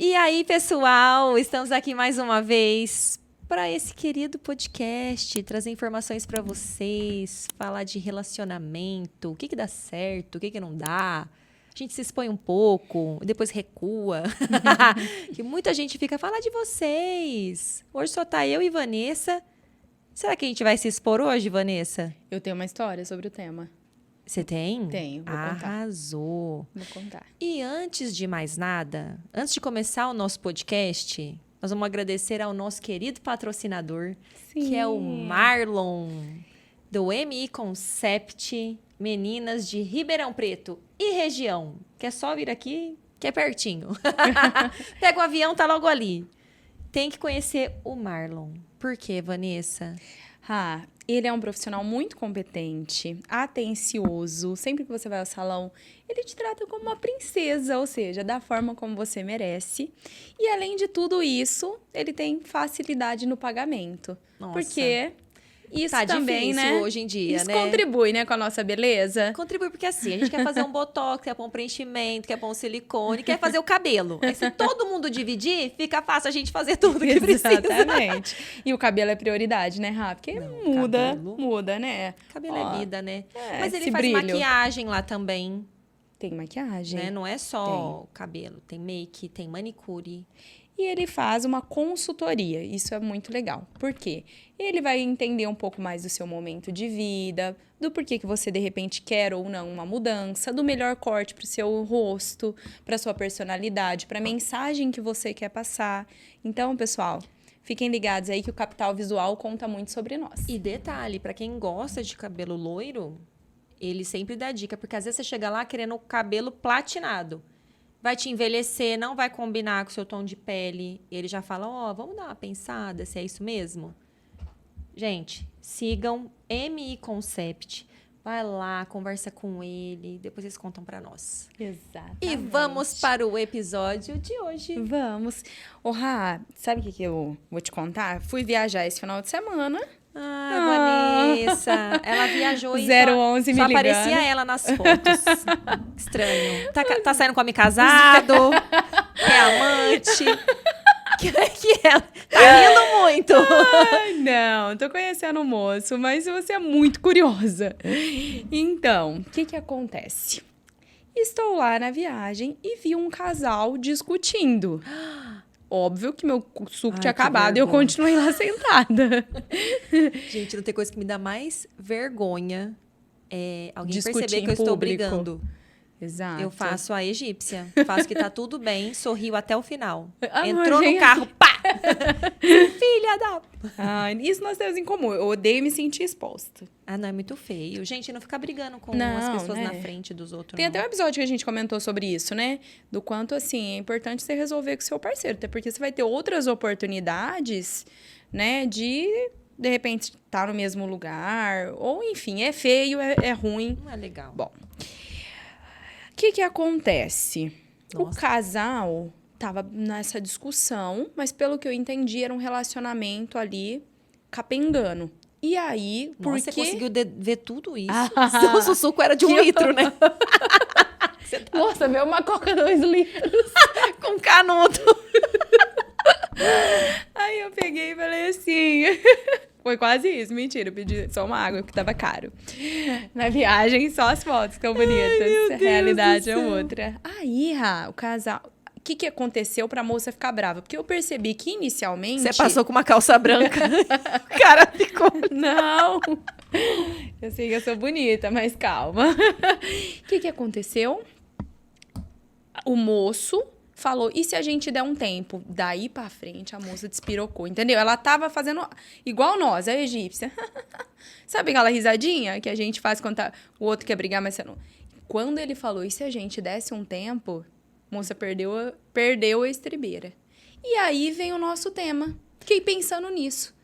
E aí, pessoal, estamos aqui mais uma vez para esse querido podcast, trazer informações para vocês, falar de relacionamento, o que dá certo, o que não dá. A gente se expõe um pouco, depois recua. Que muita gente fica, fala de vocês. Hoje só tá eu e Vanessa. Será que a gente vai se expor hoje, Vanessa? Eu tenho uma história sobre o tema. Você tem? Tenho, vou contar. Arrasou. Vou contar. E antes de mais nada, antes de começar o nosso podcast, nós vamos agradecer ao nosso querido patrocinador, que é o Marlon, do MI Concept, meninas de Ribeirão Preto e região. Que é só vir aqui, que é pertinho. Pega o avião, tá logo ali. Tem que conhecer o Marlon. Por quê, Vanessa? Ele é um profissional muito competente, atencioso. Sempre que você vai ao salão, ele te trata como uma princesa, ou seja, da forma como você merece. E além de tudo isso, ele tem facilidade no pagamento. Nossa. Porque isso tá também, difícil né? hoje em dia, isso né? contribui, né, com a nossa beleza. Contribui porque assim, a gente quer fazer um botox, quer pôr um preenchimento, quer pôr um silicone, quer fazer o cabelo. Aí se todo mundo dividir, fica fácil a gente fazer tudo que precisa. Exatamente. E o cabelo é prioridade, né, Rá? Porque Não, muda, né? Cabelo é vida, né? Mas ele esse faz brilho. maquiagem lá também, Tem maquiagem. né? Não é só cabelo, tem make, tem manicure. E ele faz uma consultoria. Isso é muito legal. Por quê? Ele vai entender um pouco mais do seu momento de vida, do porquê que você, de repente, quer ou não uma mudança, do melhor corte para o seu rosto, para a sua personalidade, para a mensagem que você quer passar. Então, pessoal, fiquem ligados aí que o Capital Visual conta muito sobre nós. E detalhe, pra quem gosta de cabelo loiro, ele sempre dá dica, porque às vezes você chega lá querendo o cabelo platinado. Vai te envelhecer, não vai combinar com o seu tom de pele. Ele já fala, vamos dar uma pensada se é isso mesmo. Gente, sigam MI Concept. Vai lá, conversa com ele, depois eles contam pra nós. Exatamente. E vamos para o episódio de hoje. Vamos. Rá, sabe o que eu vou te contar? Fui viajar esse final de semana. Vanessa. Ela viajou e 011 só me ligando. aparecia ela nas fotos. Estranho. Tá saindo com homem casado? É amante? Que é? Tá rindo muito. Ai, não, tô conhecendo o moço, mas você é muito curiosa. Então, o que acontece? Estou lá na viagem e vi um casal discutindo. Óbvio que meu suco tinha que acabado e eu vergonha. continuei lá sentada. Gente, não tem coisa que me dá mais vergonha é alguém Discutir perceber em que eu estou público. brigando. Exato. Eu faço a egípcia. Faço que tá tudo bem, sorrio até o final. Ah, Entrou gente. no carro, pá! Filha da... Ai, isso nós temos em comum. Eu odeio me sentir exposta. Não, é muito feio. Gente, não ficar brigando com Não, as pessoas né? na frente dos outros. Tem não. até um episódio que a gente comentou sobre isso, né? Do quanto, assim, é importante você resolver com o seu parceiro. Até porque você vai ter outras oportunidades, né? De repente, estar no mesmo lugar. Ou, enfim, é feio, é ruim. Não é legal. Bom, o que acontece? O Nossa. casal tava nessa discussão, mas pelo que eu entendi, era um relacionamento ali capengando. E aí, Nossa, você porque... conseguiu ver tudo isso? Ah, Seu suco era de 1 litro, né? Nossa, veio uma coca 2 litros. Com canudo. Aí eu peguei e falei assim... Foi quase isso, mentira, eu pedi só uma água, porque tava caro. Na viagem, só as fotos que estão bonitas. A realidade é outra. Aí, o casal... O que aconteceu pra moça ficar brava? Porque eu percebi que inicialmente... Você passou com uma calça branca. O cara ficou... Não! Eu sei que eu sou bonita, mas calma. O que aconteceu? O moço falou, e se a gente der um tempo? Daí pra frente, a moça despirocou, entendeu? Ela tava fazendo igual nós, a egípcia. Sabe aquela risadinha que a gente faz quando o outro quer brigar, mas você não... Quando ele falou, e se a gente desse um tempo... A moça perdeu a estribeira. E aí vem o nosso tema. Fiquei pensando nisso.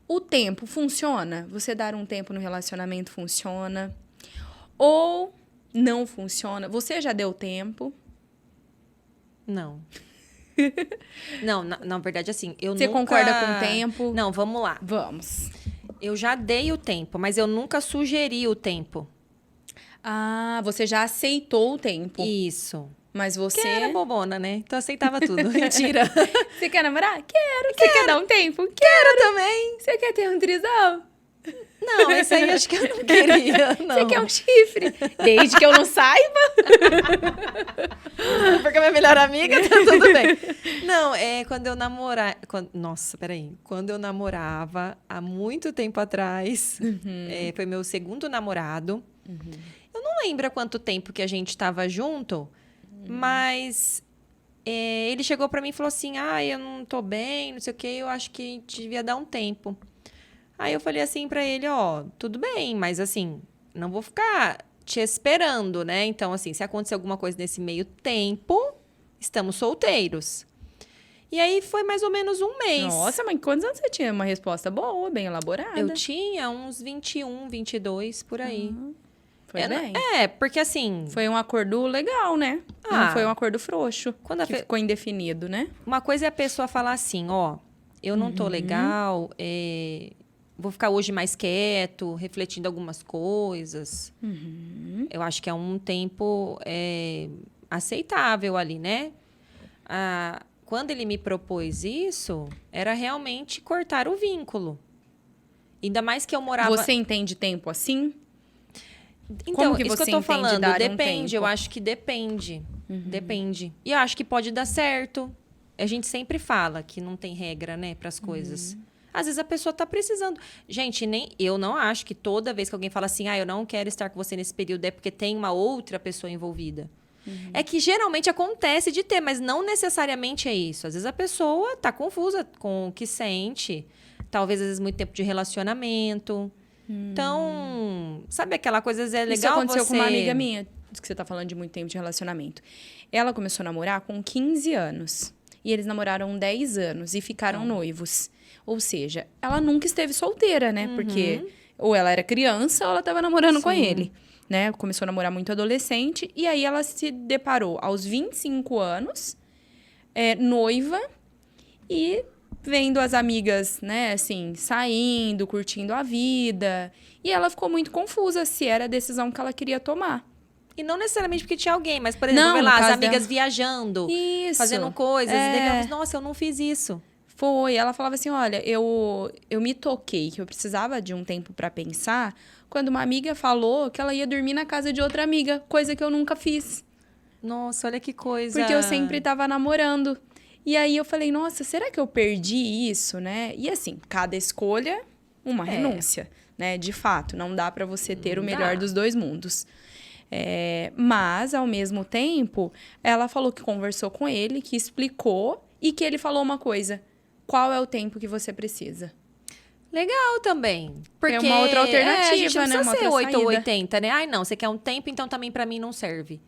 O tempo funciona? Você dar um tempo no relacionamento funciona? Ou não funciona? Você já deu tempo? Não. Não, na verdade, assim, eu Você nunca... concorda com o tempo? Não, vamos lá. Vamos. Eu já dei o tempo, mas eu nunca sugeri o tempo. Você já aceitou o tempo. Isso. Mas você... Que era bobona, né? Então aceitava tudo. Mentira. Você quer namorar? Quero. Você quer dar um tempo? Quero também. Você quer ter um trisal? Não, esse aí acho que eu não queria, não. Você quer um chifre? Desde que eu não saiba. Porque a minha melhor amiga tá tudo bem. Não, quando eu namorava... Nossa, peraí. Quando eu namorava, há muito tempo atrás, foi meu segundo namorado. Eu não lembro há quanto tempo que a gente tava junto, mas ele chegou pra mim e falou assim, eu não tô bem, não sei o quê, eu acho que a gente devia dar um tempo. Aí eu falei assim pra ele, tudo bem, mas assim, não vou ficar te esperando, né? Então, assim, se acontecer alguma coisa nesse meio tempo, estamos solteiros. E aí foi mais ou menos um mês. Nossa, mas quantos anos você tinha? Uma resposta boa, bem elaborada. Eu tinha uns 21, 22, por aí. Foi bem. Porque assim... Foi um acordo legal, né? Não foi um acordo frouxo, que ficou indefinido, né? Uma coisa é a pessoa falar assim, eu não tô legal, vou ficar hoje mais quieto, refletindo algumas coisas. Eu acho que é um tempo aceitável ali, né? Quando ele me propôs isso, era realmente cortar o vínculo. Ainda mais que eu morava... Você entende tempo assim? Então, como que isso você que eu tô falando, depende, eu acho que depende. Depende. E eu acho que pode dar certo. A gente sempre fala que não tem regra, né, pras coisas. Às vezes a pessoa tá precisando. Gente, eu não acho que toda vez que alguém fala assim, eu não quero estar com você nesse período, é porque tem uma outra pessoa envolvida. É que geralmente acontece de ter, mas não necessariamente é isso. Às vezes a pessoa tá confusa com o que sente. Talvez, às vezes, muito tempo de relacionamento. Então, sabe aquela coisa, às vezes é legal Isso aconteceu com uma amiga minha, que você tá falando de muito tempo de relacionamento. Ela começou a namorar com 15 anos. E eles namoraram 10 anos e ficaram noivos. Ou seja, ela nunca esteve solteira, né? Porque ou ela era criança ou ela estava namorando com ele. Né? Começou a namorar muito adolescente. E aí ela se deparou aos 25 anos, noiva, e vendo as amigas, né, assim, saindo, curtindo a vida. E ela ficou muito confusa se era a decisão que ela queria tomar. E não necessariamente porque tinha alguém, mas, por exemplo, as amigas viajando, fazendo coisas. E daí ela falou, nossa, eu não fiz isso. Ela falava assim, olha, eu me toquei que eu precisava de um tempo pra pensar quando uma amiga falou que ela ia dormir na casa de outra amiga, coisa que eu nunca fiz. Nossa, olha que coisa. Porque eu sempre tava namorando. E aí eu falei, nossa, será que eu perdi isso, né? E assim, cada escolha, uma renúncia, né? De fato, não dá pra você ter o melhor dos dois mundos. Mas, ao mesmo tempo, ela falou que conversou com ele, que explicou e que ele falou uma coisa. Qual é o tempo que você precisa? Legal também. Porque uma outra alternativa, a gente não né? precisa Uma ser outra 8 ou saída. 80, né? Não, você quer um tempo, então também pra mim não serve.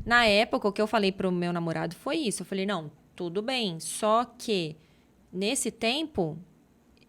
Na época, o que eu falei pro meu namorado foi isso. Eu falei, não, tudo bem, só que nesse tempo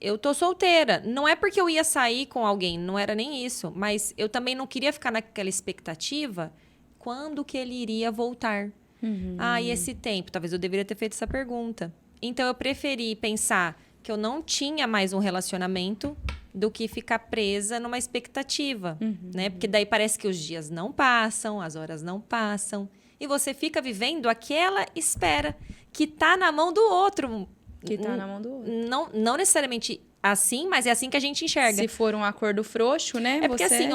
eu tô solteira. Não é porque eu ia sair com alguém, não era nem isso. Mas eu também não queria ficar naquela expectativa quando que ele iria voltar. E esse tempo? Talvez eu deveria ter feito essa pergunta. Então, eu preferi pensar que eu não tinha mais um relacionamento do que ficar presa numa expectativa, né? Porque daí parece que os dias não passam, as horas não passam. E você fica vivendo aquela espera que tá na mão do outro. Que tá na mão do outro. Não necessariamente assim, mas é assim que a gente enxerga. Se for um acordo frouxo, né? É porque assim,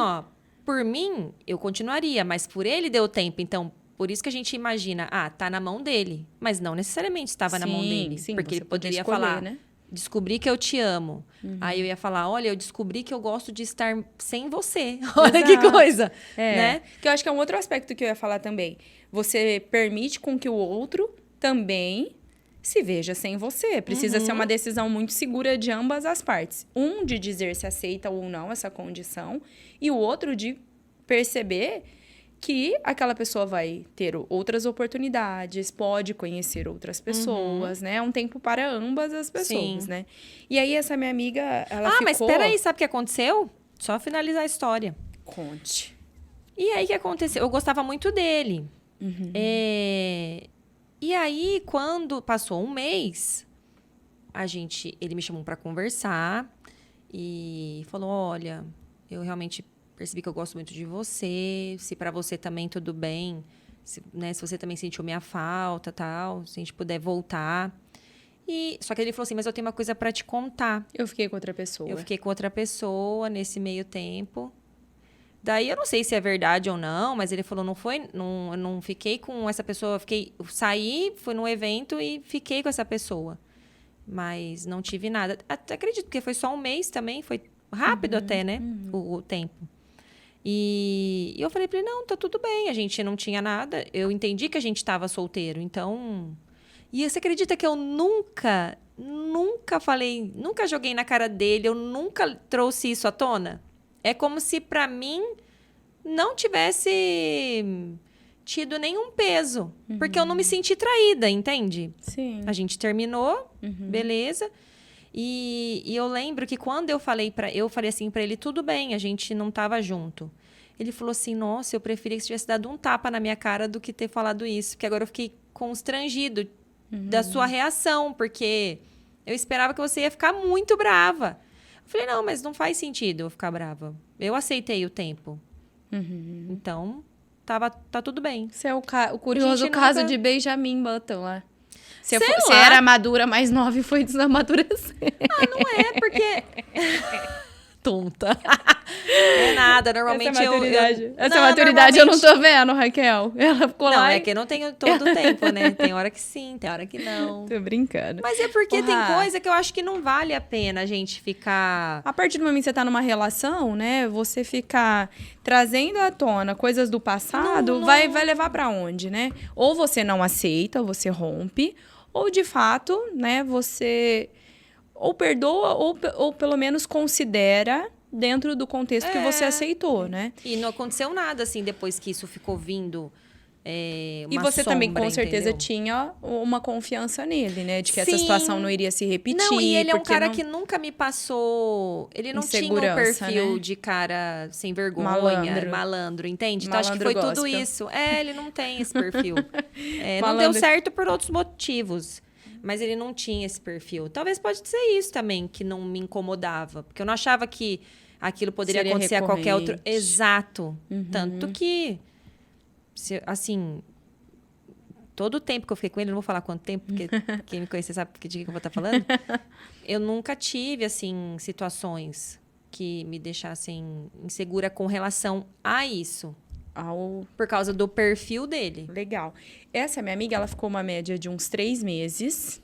por mim, eu continuaria, mas por ele deu tempo. Então, por isso que a gente imagina, tá na mão dele. Mas não necessariamente estava na mão dele. Sim, porque ele poderia escolher, falar, né? Descobri que eu te amo. Aí eu ia falar, olha, eu descobri que eu gosto de estar sem você. Olha que coisa, né? Que eu acho que é um outro aspecto que eu ia falar também. Você permite com que o outro também se veja sem você. Precisa ser uma decisão muito segura de ambas as partes. Um de dizer se aceita ou não essa condição. E o outro de perceber que aquela pessoa vai ter outras oportunidades, pode conhecer outras pessoas, né? É um tempo para ambas as pessoas, né? E aí, essa minha amiga, ela ficou... mas peraí, sabe o que aconteceu? Só finalizar a história. Conte. E aí, o que aconteceu? Eu gostava muito dele. E aí, quando passou um mês, ele me chamou para conversar e falou, olha, eu realmente percebi que eu gosto muito de você, se para você também tudo bem, né, se você também sentiu minha falta, tal, se a gente puder voltar. Só que ele falou assim, mas eu tenho uma coisa pra te contar. Eu fiquei com outra pessoa. Eu fiquei com outra pessoa nesse meio tempo. Daí eu não sei se é verdade ou não, mas ele falou, eu não fiquei com essa pessoa, saí, fui num evento e fiquei com essa pessoa. Mas não tive nada. Até acredito, porque foi só um mês também, foi rápido até, né? O tempo. E eu falei pra ele, não, tá tudo bem, a gente não tinha nada. Eu entendi que a gente tava solteiro, então... E você acredita que eu nunca falei, nunca joguei na cara dele, eu nunca trouxe isso à tona? É como se pra mim não tivesse tido nenhum peso. Porque eu não me senti traída, entende? Sim. A gente terminou, beleza. E eu lembro que quando eu falei assim pra ele, tudo bem, a gente não tava junto. Ele falou assim, nossa, eu preferia que você tivesse dado um tapa na minha cara do que ter falado isso. Porque agora eu fiquei constrangido da sua reação, porque eu esperava que você ia ficar muito brava. Eu falei, não, mas não faz sentido eu ficar brava. Eu aceitei o tempo. Então, tá tudo bem. Esse é o curioso caso de Benjamin Button lá. Você lá. era madura, mais nova e foi desamadurecer. Ah, não é, porque... Tonta. É nada, normalmente Essa maturidade eu não tô vendo, Raquel. Ela ficou lá. Não, é que eu não tenho todo o tempo, né? Tem hora que sim, tem hora que não. Tô brincando. Mas é porque tem coisa que eu acho que não vale a pena a gente ficar... A partir do momento que você tá numa relação, né? Você ficar trazendo à tona coisas do passado, vai levar pra onde, né? Ou você não aceita, ou você rompe, ou de fato, né? Você... ou perdoa, ou pelo menos considera dentro do contexto que você aceitou, né? E não aconteceu nada, assim, depois que isso ficou vindo e você também, com certeza, tinha uma confiança nele, né? De que essa situação não iria se repetir. Não, e ele é um cara que nunca me passou... Ele não tinha um perfil, né, de cara sem vergonha, malandro, entende? Então, acho que foi tudo isso. Ele não tem esse perfil. Não deu certo por outros motivos. Mas ele não tinha esse perfil. Talvez pode ser isso também, que não me incomodava. Porque eu não achava que aquilo poderia acontecer a qualquer outro... Exato. Tanto que, assim, todo o tempo que eu fiquei com ele, não vou falar quanto tempo, porque quem me conhece sabe de que eu vou estar falando. Eu nunca tive, assim, situações que me deixassem insegura com relação a isso. Por causa do perfil dele. Legal. Essa minha amiga, ela ficou uma média de uns 3 meses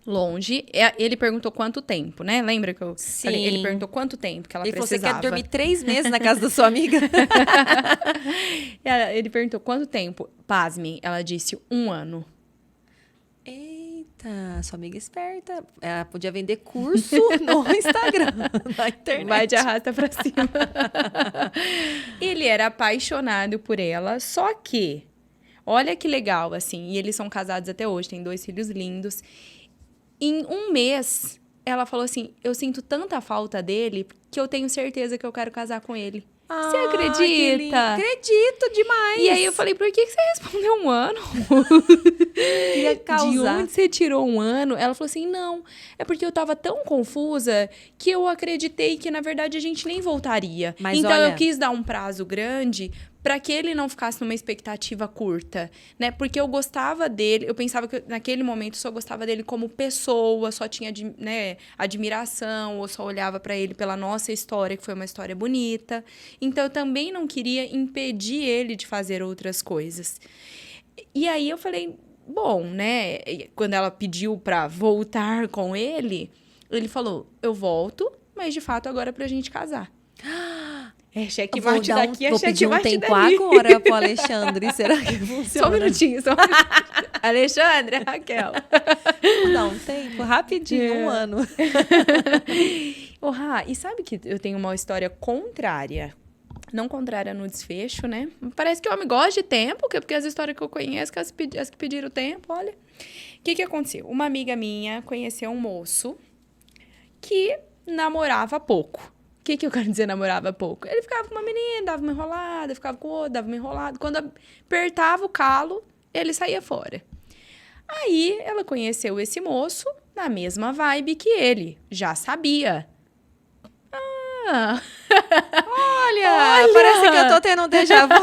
longe. Ele perguntou quanto tempo, né? Lembra que eu falei? Ele perguntou quanto tempo que ela precisava. Ele falou, você quer dormir 3 meses na casa da sua amiga? Ele perguntou quanto tempo. Pasmem, ela disse 1 ano. Eita, sua amiga esperta. Ela podia vender curso no Instagram, na internet. Vai de arrasta pra cima. Ele era apaixonado por ela, só que... Olha que legal, assim. E eles são casados até hoje, têm 2 filhos lindos. Em 1 mês, ela falou assim, eu sinto tanta falta dele que eu tenho certeza que eu quero casar com ele. Você acredita? Acredito demais. E aí eu falei, por que você respondeu 1 ano? De onde você tirou 1 ano? Ela falou assim, não, é porque eu tava tão confusa que eu acreditei que, na verdade, a gente nem voltaria. Mas então, olha... eu quis dar um prazo grande para que ele não ficasse numa expectativa curta, né? Porque eu gostava dele, eu pensava que naquele momento só gostava dele como pessoa, só tinha, né, admiração, ou só olhava para ele pela nossa história, que foi uma história bonita. Então, eu também não queria impedir ele de fazer outras coisas. E aí, eu falei, bom, né? Quando ela pediu para voltar com ele falou, eu volto, mas de fato agora é pra gente casar. É cheque mate daqui, é cheque mate dali. Vou pedir um tempo agora pro Alexandre. Será que funciona? Só um minutinho, só um minutinho. Alexandre, Raquel. Vou dar um tempo, rapidinho, 1 ano. Rá, e sabe que eu tenho uma história contrária? Não contrária no desfecho, né? Parece que o homem gosta de tempo, porque as histórias que eu conheço, as que pediram tempo, olha. O que aconteceu? Uma amiga minha conheceu um moço que namorava pouco. O que eu quero dizer namorava pouco? Ele ficava com uma menina, dava uma enrolada, ficava com outra, dava uma enrolada. Quando apertava o calo, ele saía fora. Aí, ela conheceu esse moço na mesma vibe que ele. Já sabia. Olha, parece que eu tô tendo um déjà vu.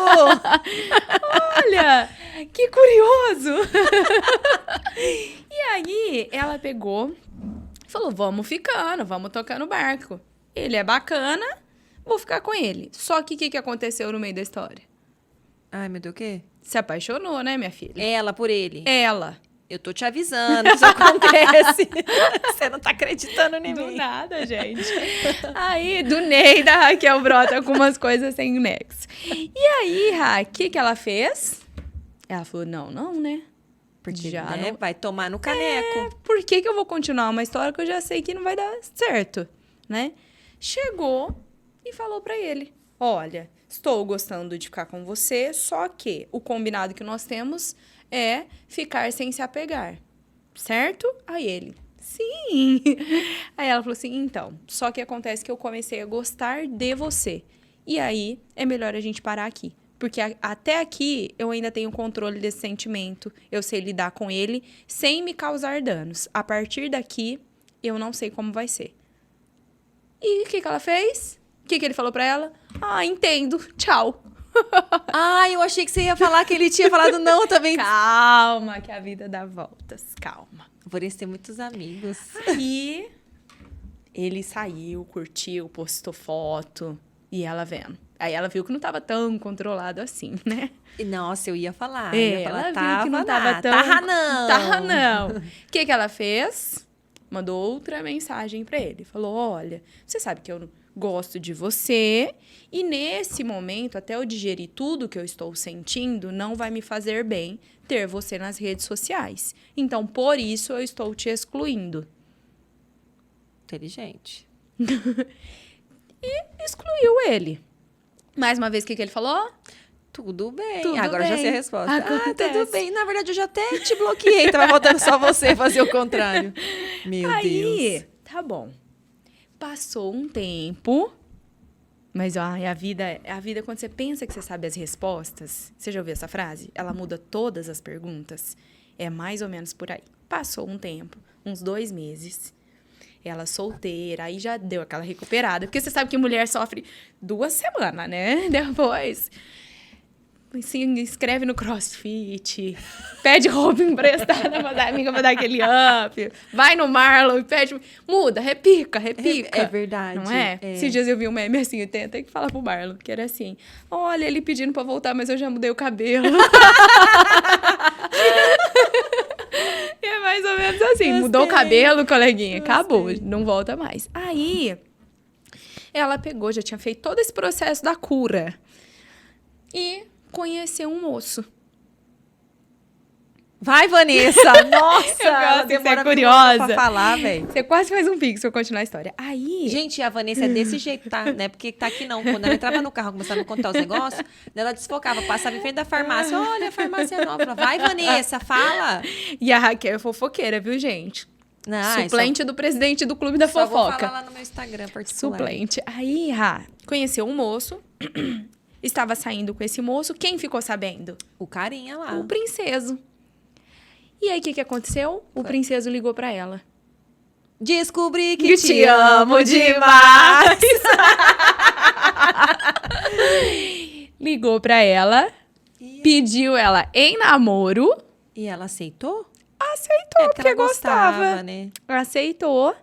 Olha, que curioso. E aí, ela pegou e falou, vamos ficando, vamos tocando o barco. Ele é bacana, vou ficar com ele. Só que o que aconteceu no meio da história? Ai, meu Deus, o quê? Se apaixonou, né, minha filha? Ela por ele. Ela. Eu tô te avisando, isso acontece. Você não tá acreditando em Do mim. nada, gente. Aí, do Ney da Raquel brota com umas coisas sem nexo. E aí, Ra, o que ela fez? Ela falou, não, né? Porque Já né, não- vai tomar no caneco. Por que eu vou continuar uma história que eu já sei que não vai dar certo, né? Chegou e falou pra ele, olha, estou gostando de ficar com você, só que o combinado que nós temos é ficar sem se apegar, certo? Aí ele, sim. Aí ela falou assim, então, só que acontece que eu comecei a gostar de você. E aí, é melhor a gente parar aqui. Porque até aqui, eu ainda tenho controle desse sentimento. Eu sei lidar com ele sem me causar danos. A partir daqui, eu não sei como vai ser. E o que ela fez? O que ele falou pra ela? Ah, entendo. Tchau. Ai, eu achei que você ia falar que ele tinha falado não também. Calma, que a vida dá voltas. Calma. Por isso tem muitos amigos. E ele saiu, curtiu, postou foto. E ela vendo. Aí ela viu que não tava tão controlado assim, né? Nossa, eu ia falar. É, Ia falar, ela viu que não tava tava tão... Tava não. Tava não. O que ela fez? Mandou outra mensagem pra ele. Falou, olha, você sabe que eu gosto de você e nesse momento, até eu digerir tudo que eu estou sentindo, não vai me fazer bem ter você nas redes sociais. Então, por isso, eu estou te excluindo. Inteligente. Excluiu ele. Mais uma vez, o que ele falou? Tudo bem. Tudo Agora eu já bem. sei a resposta. Acontece. Tudo bem. Na verdade, eu já até te bloqueei. Tava faltando só você fazer o contrário. Meu Aí, Deus. tá bom. Passou um tempo. Mas ó, a vida, quando você pensa que você sabe as respostas, você já ouviu essa frase? Ela muda todas as perguntas. É mais ou menos por aí. Passou um tempo, uns 2 meses. Ela solteira, aí já deu aquela recuperada. Porque você sabe que mulher sofre 2 semanas, né? Depois se inscreve no CrossFit, pede roupa emprestada pra dar amiga pra dar aquele up, vai no Marlon e pede... Muda, repica. É verdade. Não é? Esses dias eu vi um meme assim, eu tenho até que falar pro Marlon, que era assim, olha, ele pedindo pra voltar, mas eu já mudei o cabelo. E é mais ou menos assim, mudou o cabelo, coleguinha, acabou, não volta mais. Aí, ela pegou, já tinha feito todo esse processo da cura e conheceu um moço. Vai, Vanessa! Nossa! Eu ela gosto de ser demora curiosa. pra falar, velho. Você quase faz um pix pra eu continuar a história. Aí... Gente, a Vanessa é desse jeito, tá? Não é porque tá aqui não. Quando ela entrava no carro, começava a me contar os negócios, ela desfocava, passava em frente da farmácia. Olha, a farmácia é nova. Vai, Vanessa, fala. E a Raquel é fofoqueira, viu, gente? Não, Suplente do presidente do Clube da só vou Fofoca. falar lá no meu Instagram particular. Suplente. Aí, Ra, conheceu um moço, estava saindo com esse moço. Quem ficou sabendo? O carinha lá. O princeso. E aí, o que aconteceu? O princeso ligou pra ela. Descobri que te amo demais. Ligou pra ela, pediu ela em namoro. E ela aceitou? Aceitou, porque porque ela gostava, gostava. né? Aceitou,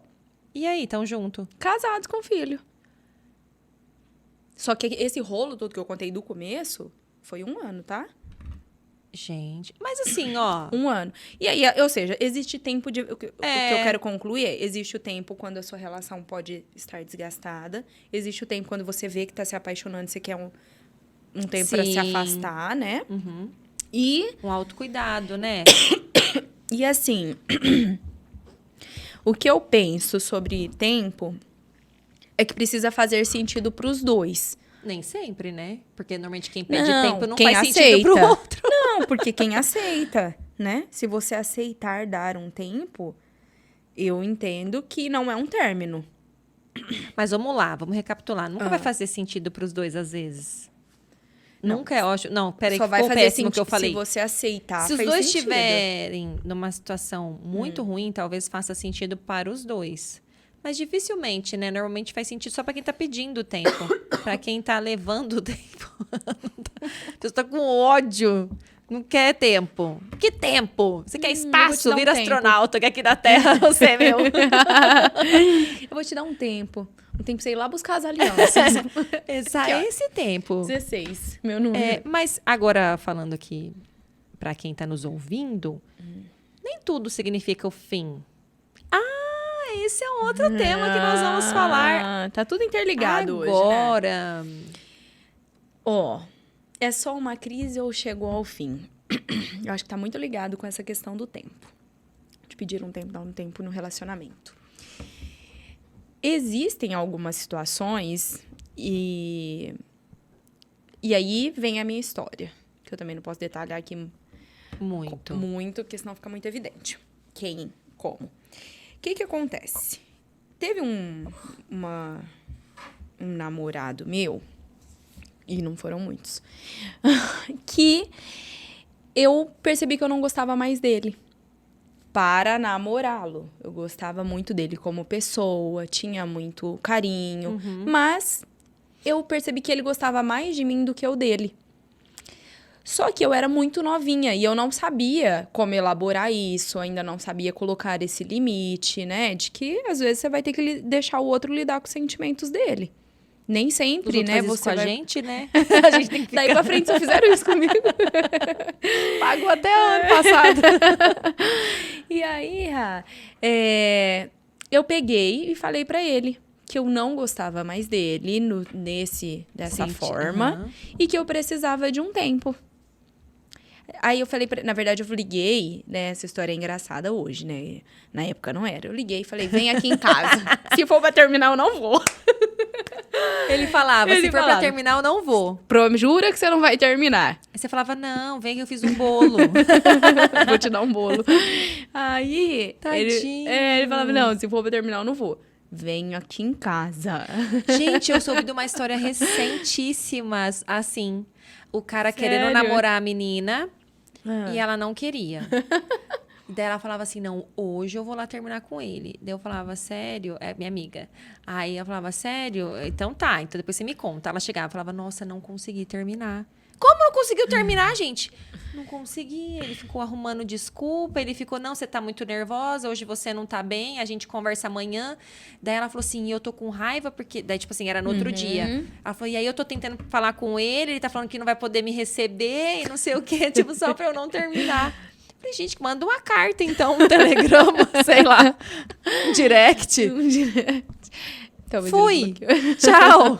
E aí, tão junto? casados com filho. Só que esse rolo todo que eu contei do começo foi 1 ano, tá? Gente, mas assim, ó... 1 ano. E aí, ou seja, existe tempo de... O que eu quero concluir é, existe o tempo quando a sua relação pode estar desgastada. Existe o tempo quando você vê que tá se apaixonando, você quer um tempo pra se Sim. afastar, né? Uhum. E Um autocuidado, né? assim, o que eu penso sobre tempo é que precisa fazer sentido pros dois. Nem sempre, né? Porque normalmente quem pede Não, tempo não quem faz sentido pro aceita. outro. Não, porque quem aceita, né? Se você aceitar dar um tempo, eu entendo que não é um término. Mas vamos lá, vamos recapitular. Nunca vai fazer sentido pros dois, às vezes. Nunca é ótimo. Não, peraí, Só que vai ficou fazer péssimo o sentido que eu falei. se você aceitar. Se os faz dois sentido. estiverem numa situação muito ruim, talvez faça sentido para os dois. Mas dificilmente, né? Normalmente faz sentido só pra quem tá pedindo tempo. Pra quem tá levando o tempo. Você tá com ódio. Não quer tempo. Que tempo? Você quer espaço? Vira astronauta, que aqui na Terra você é meu. Eu vou te dar um tempo. Um tempo pra você ir lá buscar as alianças. Esse tempo. 16, meu número. Mas agora, falando aqui pra quem tá nos ouvindo, nem tudo significa o fim. Esse é um outro tema que nós vamos falar. Tá tudo interligado hoje, né? Agora. É só uma crise ou chegou ao fim? Eu acho que tá muito ligado com essa questão do tempo. De pedir um tempo, dar um tempo no relacionamento. Existem algumas situações e aí vem a minha história. Que eu também não posso detalhar aqui Muito, porque senão fica muito evidente. Quem, como. O que acontece? Teve um namorado meu, e não foram muitos, que eu percebi que eu não gostava mais dele para namorá-lo. Eu gostava muito dele como pessoa, tinha muito carinho, mas eu percebi que ele gostava mais de mim do que eu dele. Só que eu era muito novinha e eu não sabia como elaborar isso, ainda não sabia colocar esse limite, né? De que às vezes você vai ter que deixar o outro lidar com os sentimentos dele. Nem sempre, né? Você com a gente, né? A gente tem que daí pra frente só fizeram isso comigo. Pagou até o ano passado. E aí, eu peguei e falei pra ele que eu não gostava mais dele dessa forma e que eu precisava de um tempo. Aí eu falei, na verdade eu liguei, né? Essa história é engraçada hoje, né? Na época não era. Eu liguei e falei, vem aqui em casa. Se for pra terminar, eu não vou. Ele falava, se for pra terminar, eu não vou. Jura que você não vai terminar? Aí você falava, não, vem que eu fiz um bolo. Vou te dar um bolo. Aí, tadinho. Ele falava, não, se for pra terminar, eu não vou. Venho aqui em casa. Gente, eu soube de uma história recentíssima, assim. O cara Sério? querendo namorar a menina e ela não queria. Daí ela falava assim, não, hoje eu vou lá terminar com ele. Daí eu falava, sério? É minha amiga. Aí ela falava, sério? Então tá, então depois você me conta. Ela chegava e falava, nossa, não consegui terminar. Como não conseguiu terminar, gente? Não consegui. Ele ficou arrumando desculpa. Ele ficou, não, você tá muito nervosa. Hoje você não tá bem. A gente conversa amanhã. Daí ela falou assim, eu tô com raiva porque... Daí, tipo assim, era no outro dia. Ela falou, e aí eu tô tentando falar com ele. Ele tá falando que não vai poder me receber e não sei o quê. Tipo, só pra eu não terminar. Falei, gente, manda uma carta, então. Um telegrama, sei lá. Um direct. Talvez fui. Tchau.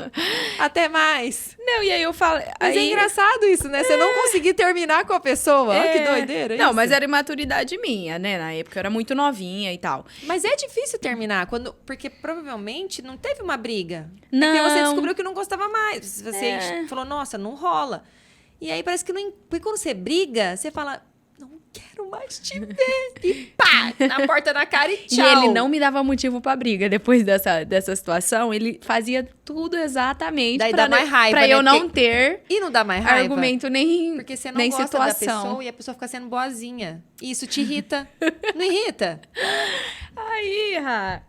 Até mais. Não, e aí eu falo... Mas é engraçado isso, né? Você não conseguir terminar com a pessoa. Olha que doideira não, isso. mas era imaturidade minha, né? Na época eu era muito novinha e tal. Mas é difícil terminar, porque provavelmente não teve uma briga. Não. É porque você descobriu que não gostava mais. Você falou, nossa, não rola. E aí parece que não... Porque quando você briga, você fala... Não quero mais te ver. E pá, na porta da cara e tchau. E ele não me dava motivo pra briga. Depois dessa situação, ele fazia tudo exatamente daí dá mais raiva, pra né? eu não ter e não dá mais raiva. Argumento nem porque você não nem gosta situação. da pessoa e a pessoa fica sendo boazinha. E isso te irrita. Não irrita? Aí,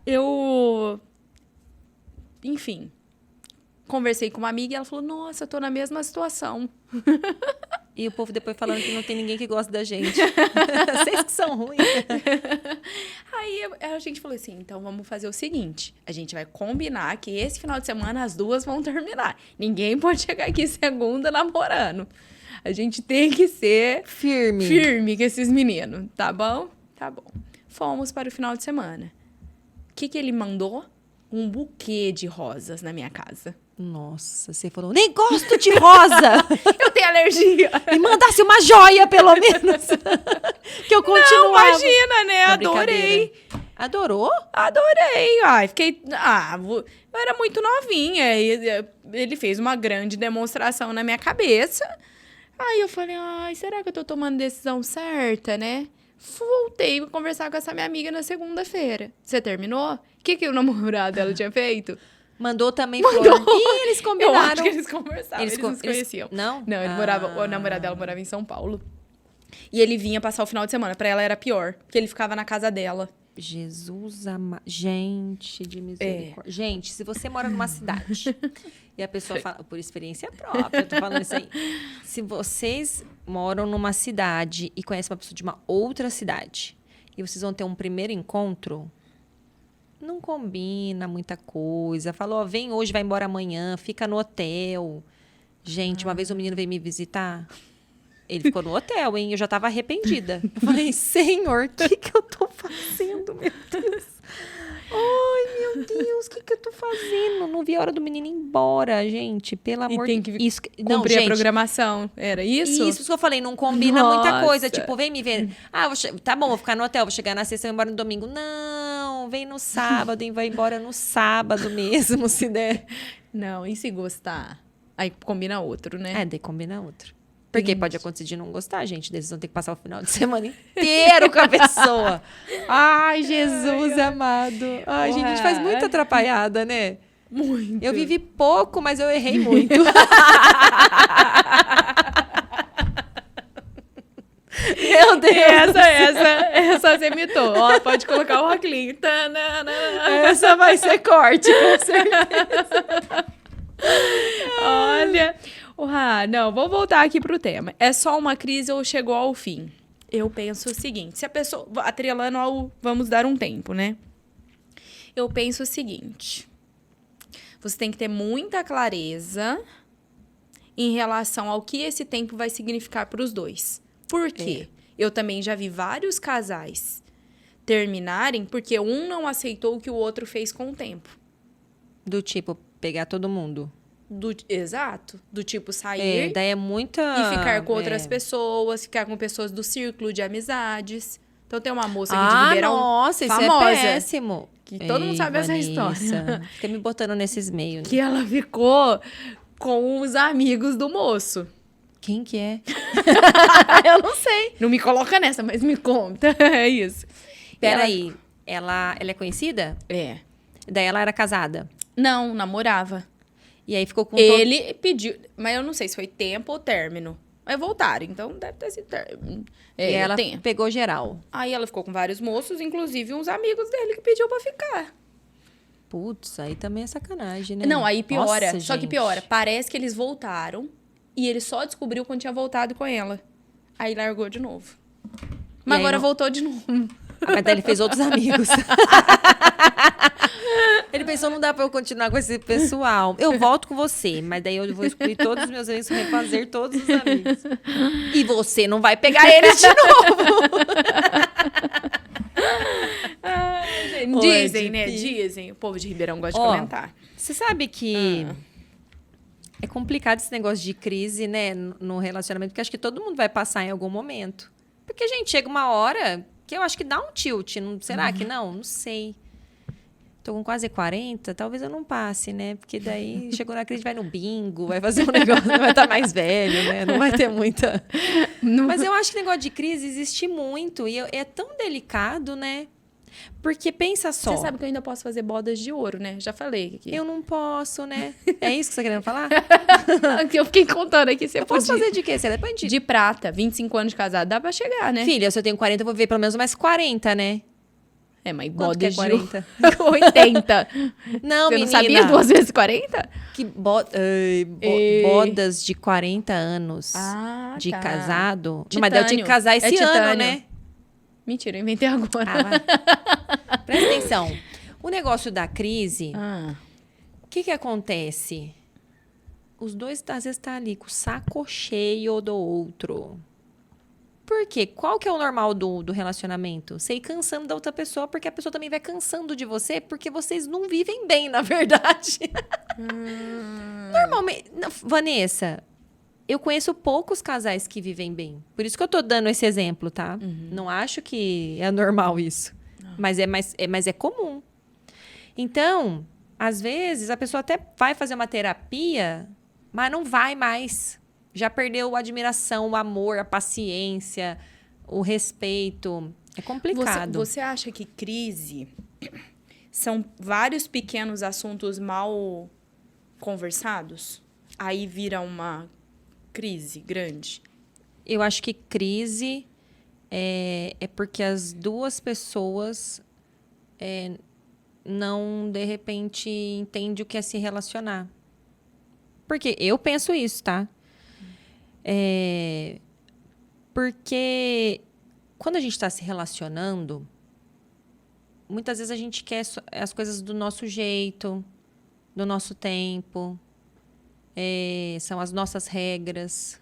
eu... Enfim. Conversei com uma amiga e ela falou, nossa, eu tô na mesma situação. E o povo depois falando que não tem ninguém que gosta da gente. Vocês que são ruins. Aí a gente falou assim, então vamos fazer o seguinte. A gente vai combinar que esse final de semana as duas vão terminar. Ninguém pode chegar aqui segunda namorando. A gente tem que ser firme com esses meninos, tá bom? Tá bom. Fomos para o final de semana. O que ele mandou? Um buquê de rosas na minha casa. Nossa, você falou, nem gosto de rosa. Eu tenho alergia. Me mandasse uma joia, pelo menos. Que eu continuava. Não, imagina, né? Adorei. Adorou? Adorei. Ai, fiquei... eu era muito novinha. E ele fez uma grande demonstração na minha cabeça. Aí eu falei, ai, será que eu tô tomando decisão certa, né? Voltei a conversar com essa minha amiga na segunda-feira. Você terminou? O que o namorado dela tinha feito? Mandou também flor. Ih, eles combinaram. Eu acho que eles conversavam, eles não se conheciam. Não? Não, o namorado dela morava em São Paulo. E ele vinha passar o final de semana. Pra ela era pior, porque ele ficava na casa dela. Jesus amado. Gente de misericórdia. Gente, se você mora numa cidade e a pessoa fala, por experiência própria, eu tô falando isso aí. Se vocês moram numa cidade e conhecem uma pessoa de uma outra cidade e vocês vão ter um primeiro encontro, não combina muita coisa. Falou, ó, vem hoje, vai embora amanhã, fica no hotel. Gente, uma vez um menino veio me visitar. Ele ficou no hotel, hein? Eu já tava arrependida. Eu falei, Senhor, o que eu tô fazendo, meu Deus? Ai, meu Deus, o que eu tô fazendo? Não vi a hora do menino ir embora, gente. Pelo amor de Deus. Isso, cumprir a programação. Era isso? Isso que eu falei, não combina muita Nossa. coisa. Tipo, vem me ver. Ah, tá bom, vou ficar no hotel, vou chegar na sexta e vou embora no domingo. Não, vem no sábado e vai embora no sábado mesmo, se der. Não, e se gostar? Aí combina outro, né? É, daí combina outro. Porque pode acontecer de não gostar, gente. Eles vão ter que passar o final de semana inteiro com a pessoa. Ai, Jesus amado. Ai, gente, a gente faz muita atrapalhada, né? Muito. Eu vivi pouco, mas eu errei muito. Meu Deus. Essa você imitou. Ó, pode colocar o óculos. Essa vai ser corte, com certeza. Olha. Não, vou voltar aqui pro tema. É só uma crise ou chegou ao fim? Eu penso o seguinte, se a pessoa... Atrelando ao vamos dar um tempo, né? Eu penso o seguinte. Você tem que ter muita clareza em relação ao que esse tempo vai significar para os dois. Por quê? Eu também já vi vários casais terminarem porque um não aceitou o que o outro fez com o tempo. Do tipo, pegar todo mundo. Exato. Do tipo, sair daí é muita... e ficar com outras pessoas, ficar com pessoas do círculo de amizades. Então, tem uma moça aqui de Ribeirão nossa, famosa, isso é péssimo. que todo mundo sabe essa história. Fica me botando nesses meios. Né? Que ela ficou com os amigos do moço. Quem que é? Eu não sei. Não me coloca nessa, mas me conta. É isso. Peraí, ela é conhecida? É. Daí ela era casada? Não, namorava. E aí ficou com Ele pediu, mas eu não sei se foi tempo ou término. Mas voltaram, então deve ter sido término. E ela pegou geral. Aí ela ficou com vários moços, inclusive uns amigos dele que pediu pra ficar. Putz, aí também é sacanagem, né? Não, aí piora. Nossa, só que gente. piora. Parece que eles voltaram e ele só descobriu quando tinha voltado com ela. Aí largou de novo. Mas aí agora não- voltou de novo. Mas daí ele fez outros amigos. Ele pensou, não dá pra eu continuar com esse pessoal. Eu volto com você, mas daí eu vou excluir todos os meus amigos, refazer todos os amigos. E você não vai pegar eles de novo. Dizem, Oi, né? Tipi. Dizem. O povo de Ribeirão gosta de Ó, comentar. Você sabe que é complicado esse negócio de crise, né, no relacionamento, porque acho que todo mundo vai passar em algum momento. Porque, gente, chega uma hora que eu acho que dá um tilt. Não, será que não? Não sei. Tô com quase 40, talvez eu não passe, né? Porque daí chegou na crise, vai no bingo, vai fazer um negócio, vai estar mais velho, né? Não vai ter muita. Mas eu acho que negócio de crise existe muito e é tão delicado, né? Porque pensa só. Você sabe que eu ainda posso fazer bodas de ouro, né? Já falei aqui. Eu não posso, né? É isso que você tá querendo falar? Que eu fiquei contando aqui. Você Eu posso podia. fazer de quê? Você depende De prata, 25 anos de casado, dá pra chegar, né? Filha, se eu tenho 40, eu vou viver pelo menos mais 40, né? É, mas Quanto que é bodas de ouro. 40? 80. Não, Você menina. não sabia 2 vezes 40? Que Ei. bodas de 40 anos de tá. casado. Não, mas daí eu tinha que Titânio. casar esse É ano, titânio. né? Mentira, eu inventei agora. Ah, vai. Presta atenção. O negócio da crise, o que acontece? Os dois, às vezes, tá ali com o saco cheio do outro. Por quê? Qual que é o normal do relacionamento? Você ir cansando da outra pessoa, porque a pessoa também vai cansando de você, porque vocês não vivem bem, na verdade. Normalmente... Não, Vanessa, eu conheço poucos casais que vivem bem. Por isso que eu tô dando esse exemplo, tá? Não acho que é normal isso. Mas é comum. Então, às vezes, a pessoa até vai fazer uma terapia, mas não vai mais. Já perdeu a admiração, o amor, a paciência, o respeito. É complicado. Você acha que crise são vários pequenos assuntos mal conversados? Aí vira uma crise grande? Eu acho que crise é porque as duas pessoas não, de repente, entende o que é se relacionar. Porque eu penso isso, tá? Porque quando a gente está se relacionando, muitas vezes a gente quer as coisas do nosso jeito, do nosso tempo, são as nossas regras.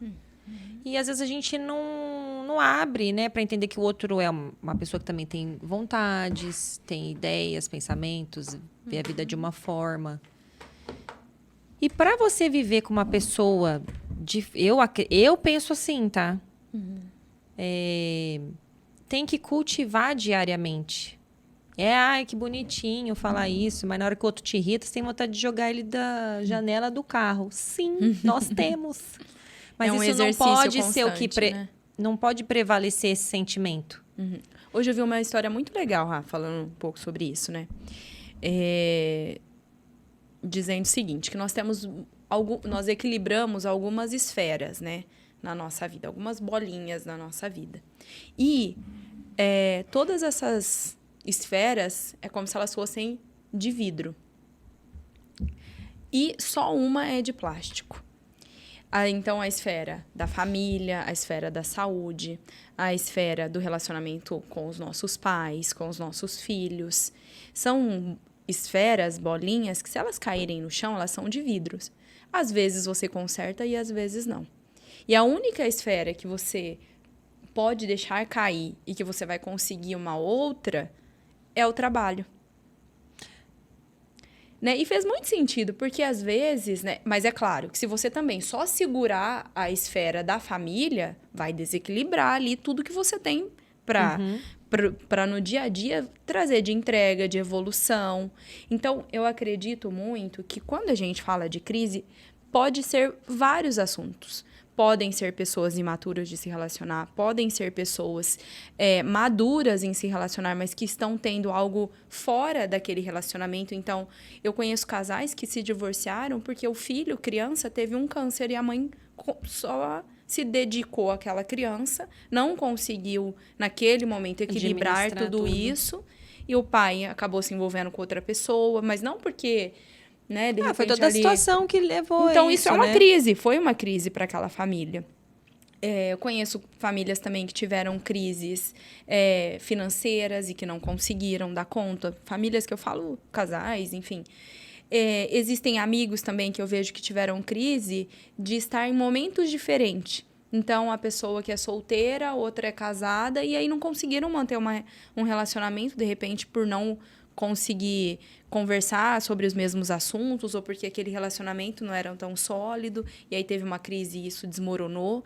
E às vezes a gente não abre, né, para entender que o outro é uma pessoa que também tem vontades, tem ideias, pensamentos, vê a vida de uma forma. E para você viver com uma pessoa, eu penso assim, tá? Tem que cultivar diariamente. Ai, que bonitinho falar isso, mas na hora que o outro te irrita, você tem vontade de jogar ele da janela do carro. Sim, nós temos. Mas um isso não pode ser o que né? não pode prevalecer esse sentimento. Hoje eu vi uma história muito legal, Rafa, falando um pouco sobre isso, né? Dizendo o seguinte, que nós equilibramos algumas esferas, né, na nossa vida, algumas bolinhas na nossa vida. E todas essas esferas é como se elas fossem de vidro. E só uma é de plástico. Então, a esfera da família, a esfera da saúde, a esfera do relacionamento com os nossos pais, com os nossos filhos. São esferas, bolinhas, que se elas caírem no chão, elas são de vidros. Às vezes você conserta e às vezes não. E a única esfera que você pode deixar cair e que você vai conseguir uma outra é o trabalho. Né? E fez muito sentido, porque às vezes, né? Mas é claro que se você também só segurar a esfera da família, vai desequilibrar ali tudo que você tem para no dia a dia trazer de entrega, de evolução. Então, eu acredito muito que quando a gente fala de crise, pode ser vários assuntos. Podem ser pessoas imaturas de se relacionar, podem ser pessoas maduras em se relacionar, mas que estão tendo algo fora daquele relacionamento. Então, eu conheço casais que se divorciaram porque o filho, criança, teve um câncer e a mãe só se dedicou àquela criança, não conseguiu, naquele momento, equilibrar tudo isso, e o pai acabou se envolvendo com outra pessoa, mas não porque... Né? De repente, foi toda a situação que levou então, a isso é uma né? crise. Foi uma crise para aquela família. Eu conheço famílias também que tiveram crises financeiras e que não conseguiram dar conta. Famílias que eu falo, casais, enfim. Existem amigos também que eu vejo que tiveram crise de estar em momentos diferentes. Então, a pessoa que é solteira, outra é casada, e aí não conseguiram manter um relacionamento, de repente, por não conseguir conversar sobre os mesmos assuntos ou porque aquele relacionamento não era tão sólido e aí teve uma crise e isso desmoronou.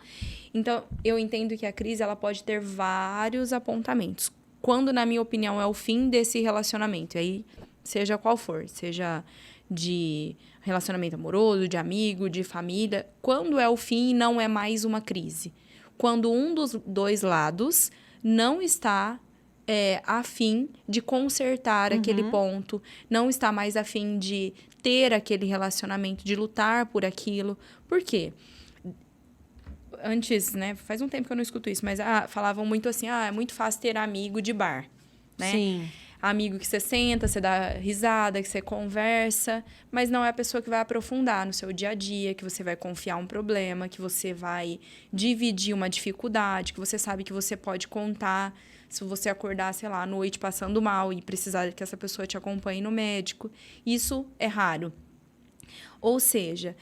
Então, eu entendo que a crise ela pode ter vários apontamentos. Quando, na minha opinião, é o fim desse relacionamento. E aí, seja qual for, seja de relacionamento amoroso, de amigo, de família, quando é o fim e não é mais uma crise. Quando um dos dois lados não está a fim de consertar aquele ponto, não está mais a fim de ter aquele relacionamento, de lutar por aquilo. Por quê? Antes, né, faz um tempo que eu não escuto isso, mas falavam muito assim, é muito fácil ter amigo de bar, né? Sim. Amigo que você senta, você dá risada, que você conversa, mas não é a pessoa que vai aprofundar no seu dia a dia, que você vai confiar um problema, que você vai dividir uma dificuldade, que você sabe que você pode contar se você acordar, sei lá, à noite passando mal e precisar que essa pessoa te acompanhe no médico. Isso é raro. Ou seja,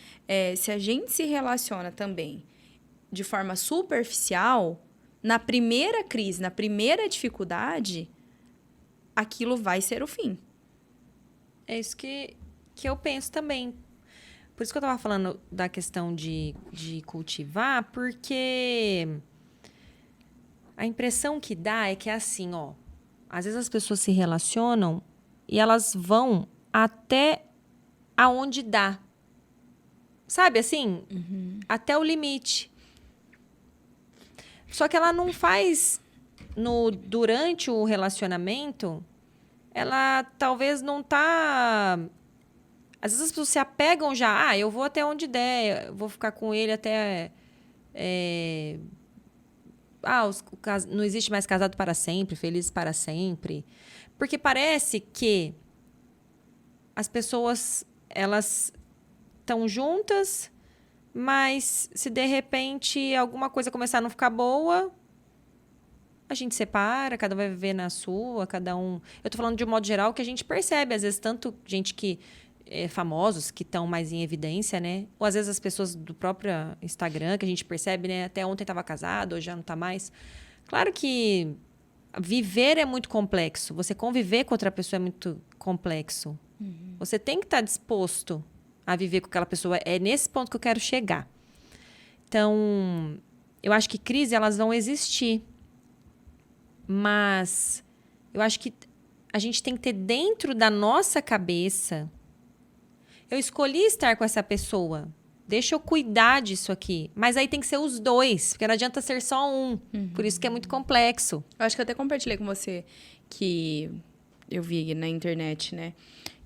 se a gente se relaciona também de forma superficial, na primeira crise, na primeira dificuldade, aquilo vai ser o fim. É isso que eu penso também. Por isso que eu estava falando da questão de cultivar, porque a impressão que dá é que é assim, ó. Às vezes as pessoas se relacionam e elas vão até aonde dá. Sabe assim? Até o limite. Só que ela não faz durante o relacionamento, ela talvez não tá... Às vezes as pessoas se apegam já, eu vou até onde der, eu vou ficar com ele até... não existe mais casado para sempre, feliz para sempre. Porque parece que as pessoas, elas estão juntas, mas se de repente alguma coisa começar a não ficar boa, a gente separa, cada um vai viver na sua, cada um... Eu tô falando de um modo geral que a gente percebe, às vezes, tanto gente que... famosos, que estão mais em evidência, né? Ou às vezes as pessoas do próprio Instagram, que a gente percebe, né? Até ontem estava casado, hoje já não está mais. Claro que viver é muito complexo. Você conviver com outra pessoa é muito complexo. Você tem que estar disposto a viver com aquela pessoa. É nesse ponto que eu quero chegar. Então, eu acho que crises, elas vão existir. Mas eu acho que a gente tem que ter dentro da nossa cabeça... Eu escolhi estar com essa pessoa. Deixa eu cuidar disso aqui. Mas aí tem que ser os dois, porque não adianta ser só um. Por isso que é muito complexo. Eu acho que eu até compartilhei com você que eu vi na internet, né?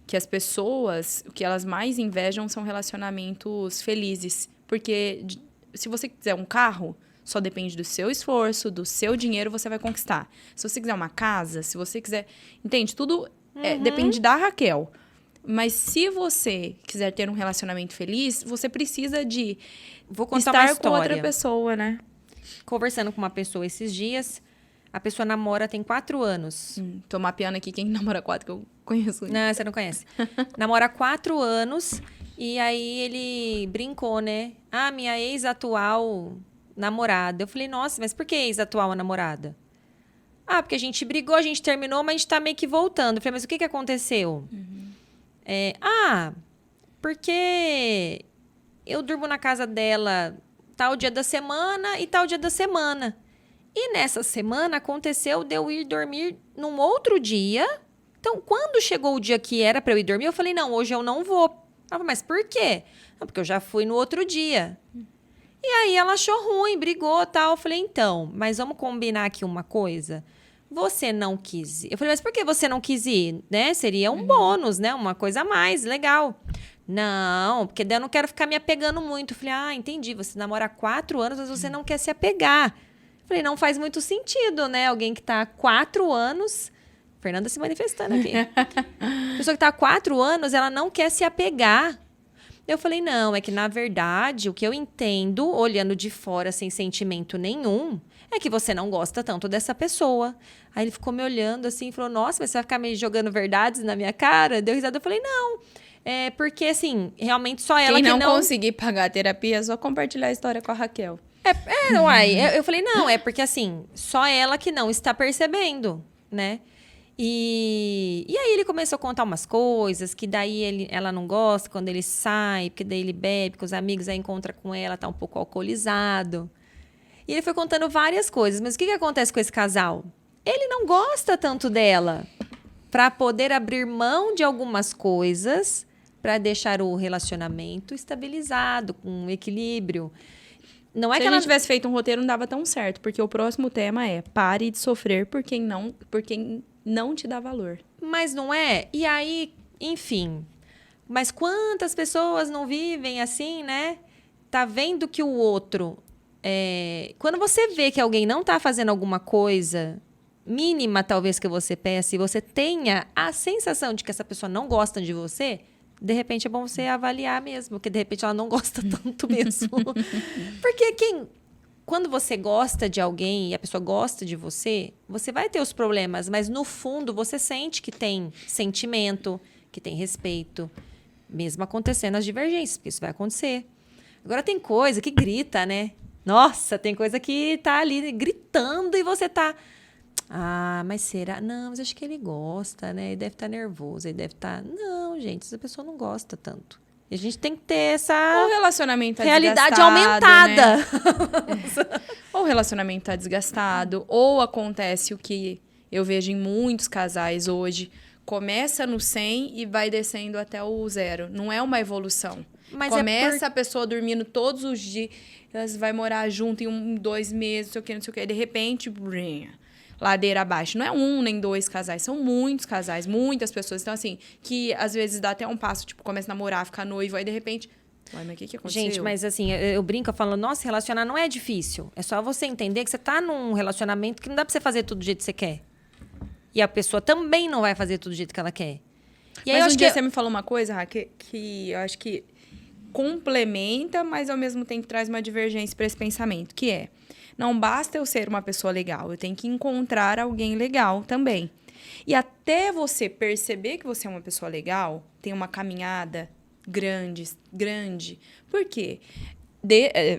Que as pessoas, o que elas mais invejam são relacionamentos felizes. Porque se você quiser um carro, só depende do seu esforço, do seu dinheiro, você vai conquistar. Se você quiser uma casa, se você quiser... Entende? Tudo depende da Raquel. Mas se você quiser ter um relacionamento feliz, você precisa de estar com outra pessoa, né? Conversando com uma pessoa esses dias, a pessoa namora tem 4 anos. Tô mapeando aqui quem namora 4, que eu conheço. Não, você não conhece. Namora 4 anos e aí ele brincou, né? Ah, minha ex-atual namorada. Eu falei, nossa, mas por que ex-atual namorada? Ah, porque a gente brigou, a gente terminou, mas a gente tá meio que voltando. Eu falei, mas o que aconteceu? Porque eu durmo na casa dela tal dia da semana e tal dia da semana. E nessa semana aconteceu de eu ir dormir num outro dia. Então, quando chegou o dia que era para eu ir dormir, eu falei, não, hoje eu não vou. Ela falou, mas por quê? Não, porque eu já fui no outro dia. E aí ela achou ruim, brigou e tal. Eu falei, então, mas vamos combinar aqui uma coisa? Você não quis ir. Eu falei, mas por que você não quis ir? Né? Seria um bônus, né? Uma coisa a mais, legal. Não, porque daí eu não quero ficar me apegando muito. Eu falei, entendi. Você namora há 4 anos, mas você não quer se apegar. Eu falei, não faz muito sentido, né? Alguém que tá há 4 anos... Fernanda se manifestando aqui. A pessoa que tá há 4 anos, ela não quer se apegar. Eu falei, não, é que na verdade, o que eu entendo, olhando de fora sem sentimento nenhum, é que você não gosta tanto dessa pessoa. Aí ele ficou me olhando assim e falou, nossa, mas você vai ficar me jogando verdades na minha cara? Deu risada, eu falei, não. É porque, assim, realmente só ela Quem que não conseguir pagar a terapia, é só compartilhar a história com a Raquel. Eu falei, não, é porque, assim, só ela que não está percebendo, né? E aí ele começou a contar umas coisas, que daí ela não gosta quando ele sai, porque daí ele bebe com os amigos, aí encontra com ela, tá um pouco alcoolizado. E ele foi contando várias coisas. Mas o que acontece com esse casal? Ele não gosta tanto dela para poder abrir mão de algumas coisas para deixar o relacionamento estabilizado, com um equilíbrio. Não é Se que a ela gente tivesse feito um roteiro, não dava tão certo. Porque o próximo tema é pare de sofrer por quem não te dá valor. Mas não é? E aí, enfim. Mas quantas pessoas não vivem assim, né? Tá vendo que o outro... Quando você vê que alguém não tá fazendo alguma coisa mínima, talvez, que você peça, e você tenha a sensação de que essa pessoa não gosta de você, de repente é bom você avaliar mesmo, porque de repente ela não gosta tanto mesmo. Porque quando você gosta de alguém e a pessoa gosta de você, você vai ter os problemas, mas no fundo você sente que tem sentimento, que tem respeito, mesmo acontecendo as divergências, porque isso vai acontecer. Agora tem coisa que grita, né? Nossa, tem coisa que tá ali gritando e você tá... Ah, mas será? Não, mas acho que ele gosta, né? Ele deve estar nervoso, ele deve estar... Não, gente, essa pessoa não gosta tanto. E a gente tem que ter essa... O relacionamento tá realidade aumentada. Né? Ou o relacionamento tá desgastado, ou acontece o que eu vejo em muitos casais hoje. Começa no 100 e vai descendo até o 0. Não é uma evolução. Mas começa a pessoa dormindo todos os dias, vai morar junto em 2 meses, não sei o que. De repente, ladeira abaixo. Não é 1 nem 2 casais, são muitos casais, muitas pessoas. Então, assim, que às vezes dá até um passo, tipo, começa a namorar, ficar noivo, aí de repente... Ué, mas o que aconteceu? Gente, mas assim, eu brinco, eu falo, nossa, relacionar não é difícil. É só você entender que você tá num relacionamento que não dá pra você fazer tudo do jeito que você quer. E a pessoa também não vai fazer tudo do jeito que ela quer. E aí, Mas um dia você me falou uma coisa, Rá, que eu acho que complementa, mas ao mesmo tempo traz uma divergência para esse pensamento, que é, não basta eu ser uma pessoa legal, eu tenho que encontrar alguém legal também. E até você perceber que você é uma pessoa legal, tem uma caminhada grande. Por quê?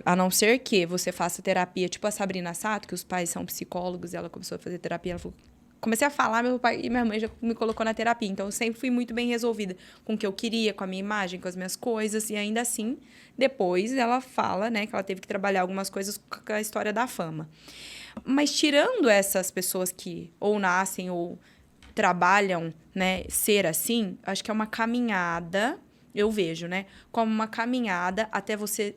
A não ser que você faça terapia, tipo a Sabrina Sato, que os pais são psicólogos, ela começou a fazer terapia, ela falou, comecei a falar, meu pai e minha mãe já me colocou na terapia. Então, eu sempre fui muito bem resolvida com o que eu queria, com a minha imagem, com as minhas coisas. E ainda assim, depois ela fala, né, que ela teve que trabalhar algumas coisas com a história da fama. Mas tirando essas pessoas que ou nascem ou trabalham, né, ser assim, acho que é uma caminhada, eu vejo, né, como uma caminhada até você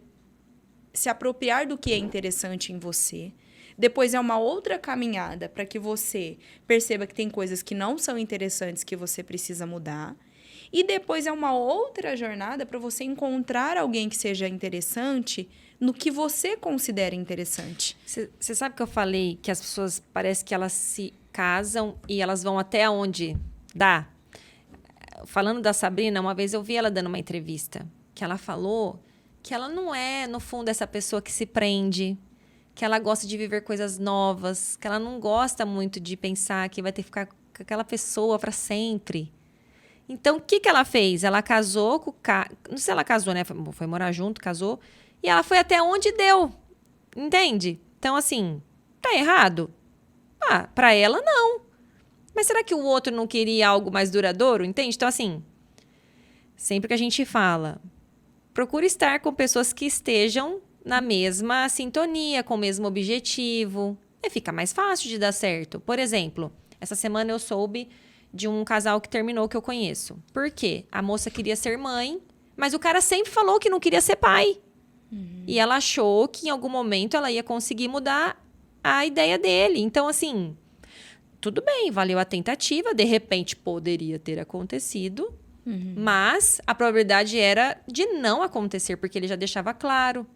se apropriar do que é interessante em você. Depois é uma outra caminhada para que você perceba que tem coisas que não são interessantes que você precisa mudar. E depois é uma outra jornada para você encontrar alguém que seja interessante no que você considera interessante. Você sabe que eu falei que as pessoas parece que elas se casam e elas vão até onde dá? Falando da Sabrina, uma vez eu vi ela dando uma entrevista que ela falou que ela não é, no fundo, essa pessoa que se prende, que ela gosta de viver coisas novas, que ela não gosta muito de pensar que vai ter que ficar com aquela pessoa para sempre. Então, o que ela fez? Ela casou com o cara... Não sei se ela casou, né? Foi morar junto, casou. E ela foi até onde deu. Entende? Então, assim, tá errado? Ah, pra ela, não. Mas será que o outro não queria algo mais duradouro? Entende? Então, assim, sempre que a gente fala, procure estar com pessoas que estejam na mesma sintonia, com o mesmo objetivo. E fica mais fácil de dar certo. Por exemplo, essa semana eu soube de um casal que terminou que eu conheço. Por quê? A moça queria ser mãe, mas o cara sempre falou que não queria ser pai. E ela achou que em algum momento ela ia conseguir mudar a ideia dele. Então, assim, tudo bem, valeu a tentativa, de repente poderia ter acontecido, mas a probabilidade era de não acontecer, porque ele já deixava claro.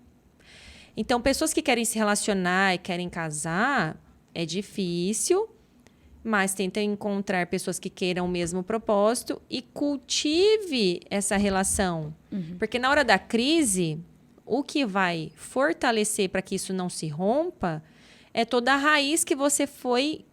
Então, pessoas que querem se relacionar e querem casar, é difícil, mas tenta encontrar pessoas que queiram o mesmo propósito e cultive essa relação. Porque na hora da crise, o que vai fortalecer para que isso não se rompa é toda a raiz que você foi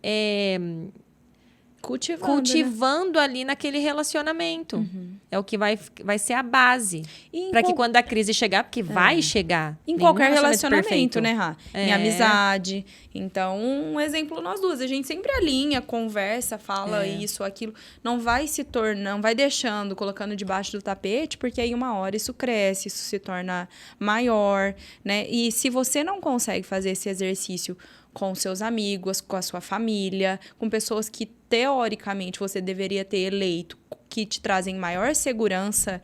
cultivando né? Ali naquele relacionamento. É o que vai ser a base. Para que quando a crise chegar, porque vai chegar. Em qualquer relacionamento, né, Rá? Em amizade. Então, um exemplo nós duas. A gente sempre alinha, conversa, fala isso, aquilo. Não vai se tornando, não vai deixando, colocando debaixo do tapete, porque aí uma hora isso cresce, isso se torna maior, né? E se você não consegue fazer esse exercício com seus amigos, com a sua família, com pessoas que, teoricamente, você deveria ter eleito, que te trazem maior segurança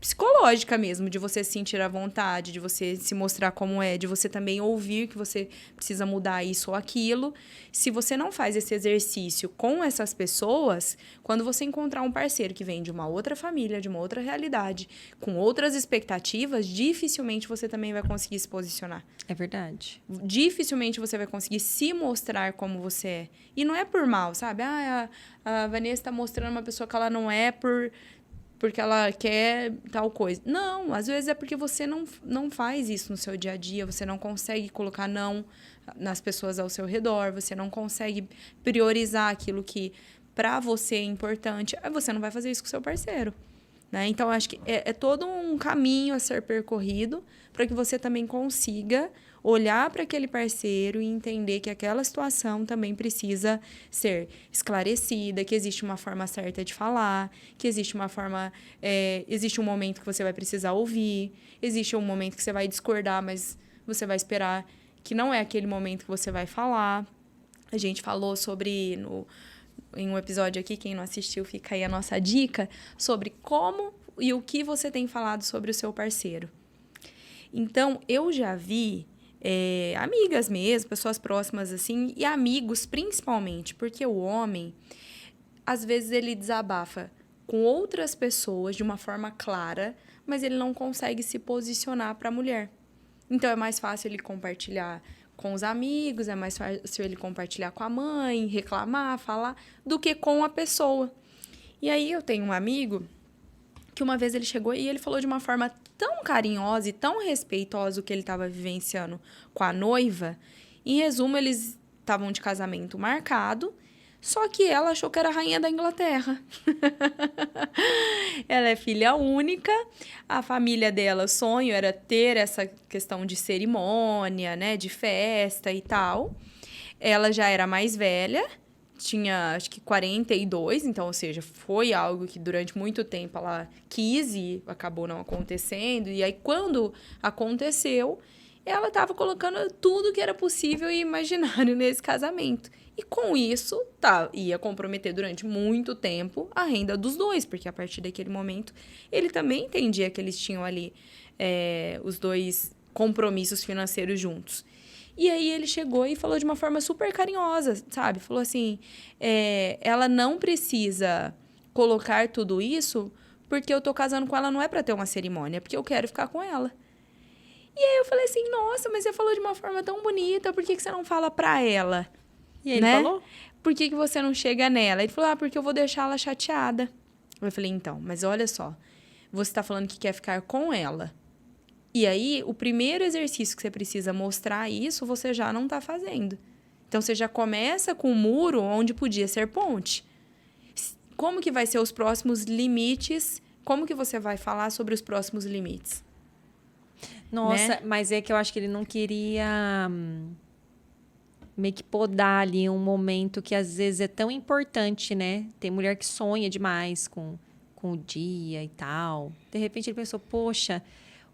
psicológica mesmo, de você se sentir à vontade, de você se mostrar como é, de você também ouvir que você precisa mudar isso ou aquilo. Se você não faz esse exercício com essas pessoas, quando você encontrar um parceiro que vem de uma outra família, de uma outra realidade, com outras expectativas, dificilmente você também vai conseguir se posicionar. É verdade. Dificilmente você vai conseguir se mostrar como você é. E não é por mal, sabe? A Vanessa está mostrando uma pessoa que ela não é porque ela quer tal coisa. Não, às vezes é porque você não faz isso no seu dia a dia, você não consegue colocar não nas pessoas ao seu redor, você não consegue priorizar aquilo que para você é importante, aí você não vai fazer isso com o seu parceiro. Né? Então, acho que é todo um caminho a ser percorrido para que você também consiga olhar para aquele parceiro e entender que aquela situação também precisa ser esclarecida, que existe uma forma certa de falar, que existe uma forma... existe um momento que você vai precisar ouvir, existe um momento que você vai discordar, mas você vai esperar que não é aquele momento que você vai falar. A gente falou sobre... em um episódio aqui, quem não assistiu, fica aí a nossa dica, sobre como e o que você tem falado sobre o seu parceiro. Então, eu já vi amigas mesmo, pessoas próximas assim, e amigos principalmente, porque o homem, às vezes, ele desabafa com outras pessoas de uma forma clara, mas ele não consegue se posicionar para a mulher. Então, é mais fácil ele compartilhar com os amigos, é mais fácil ele compartilhar com a mãe, reclamar, falar, do que com a pessoa. E aí eu tenho um amigo que uma vez ele chegou e ele falou de uma forma tão carinhosa e tão respeitosa o que ele estava vivenciando com a noiva. Em resumo, eles estavam de casamento marcado, só que ela achou que era a rainha da Inglaterra. Ela é filha única, a família dela, o sonho era ter essa questão de cerimônia, né, de festa e tal. Ela já era mais velha, tinha acho que 42, então, ou seja, foi algo que durante muito tempo ela quis e acabou não acontecendo. E aí, quando aconteceu, ela estava colocando tudo que era possível e imaginário nesse casamento. E com isso, ia comprometer durante muito tempo a renda dos dois, porque a partir daquele momento ele também entendia que eles tinham ali os dois compromissos financeiros juntos. E aí ele chegou e falou de uma forma super carinhosa, sabe? Falou assim, ela não precisa colocar tudo isso porque eu tô casando com ela, não é pra ter uma cerimônia, é porque eu quero ficar com ela. E aí eu falei assim, nossa, mas você falou de uma forma tão bonita, por que você não fala pra ela? E aí ele falou? Por que você não chega nela? Ele falou, porque eu vou deixar ela chateada. Eu falei, então, mas olha só, você tá falando que quer ficar com ela. E aí, o primeiro exercício que você precisa mostrar isso, você já não tá fazendo. Então, você já começa com um muro onde podia ser ponte. Como que vai ser os próximos limites? Como que você vai falar sobre os próximos limites? Nossa, né? Mas é que eu acho que ele não queria meio que podar ali um momento que às vezes é tão importante, né? Tem mulher que sonha demais com o dia e tal. De repente ele pensou, poxa,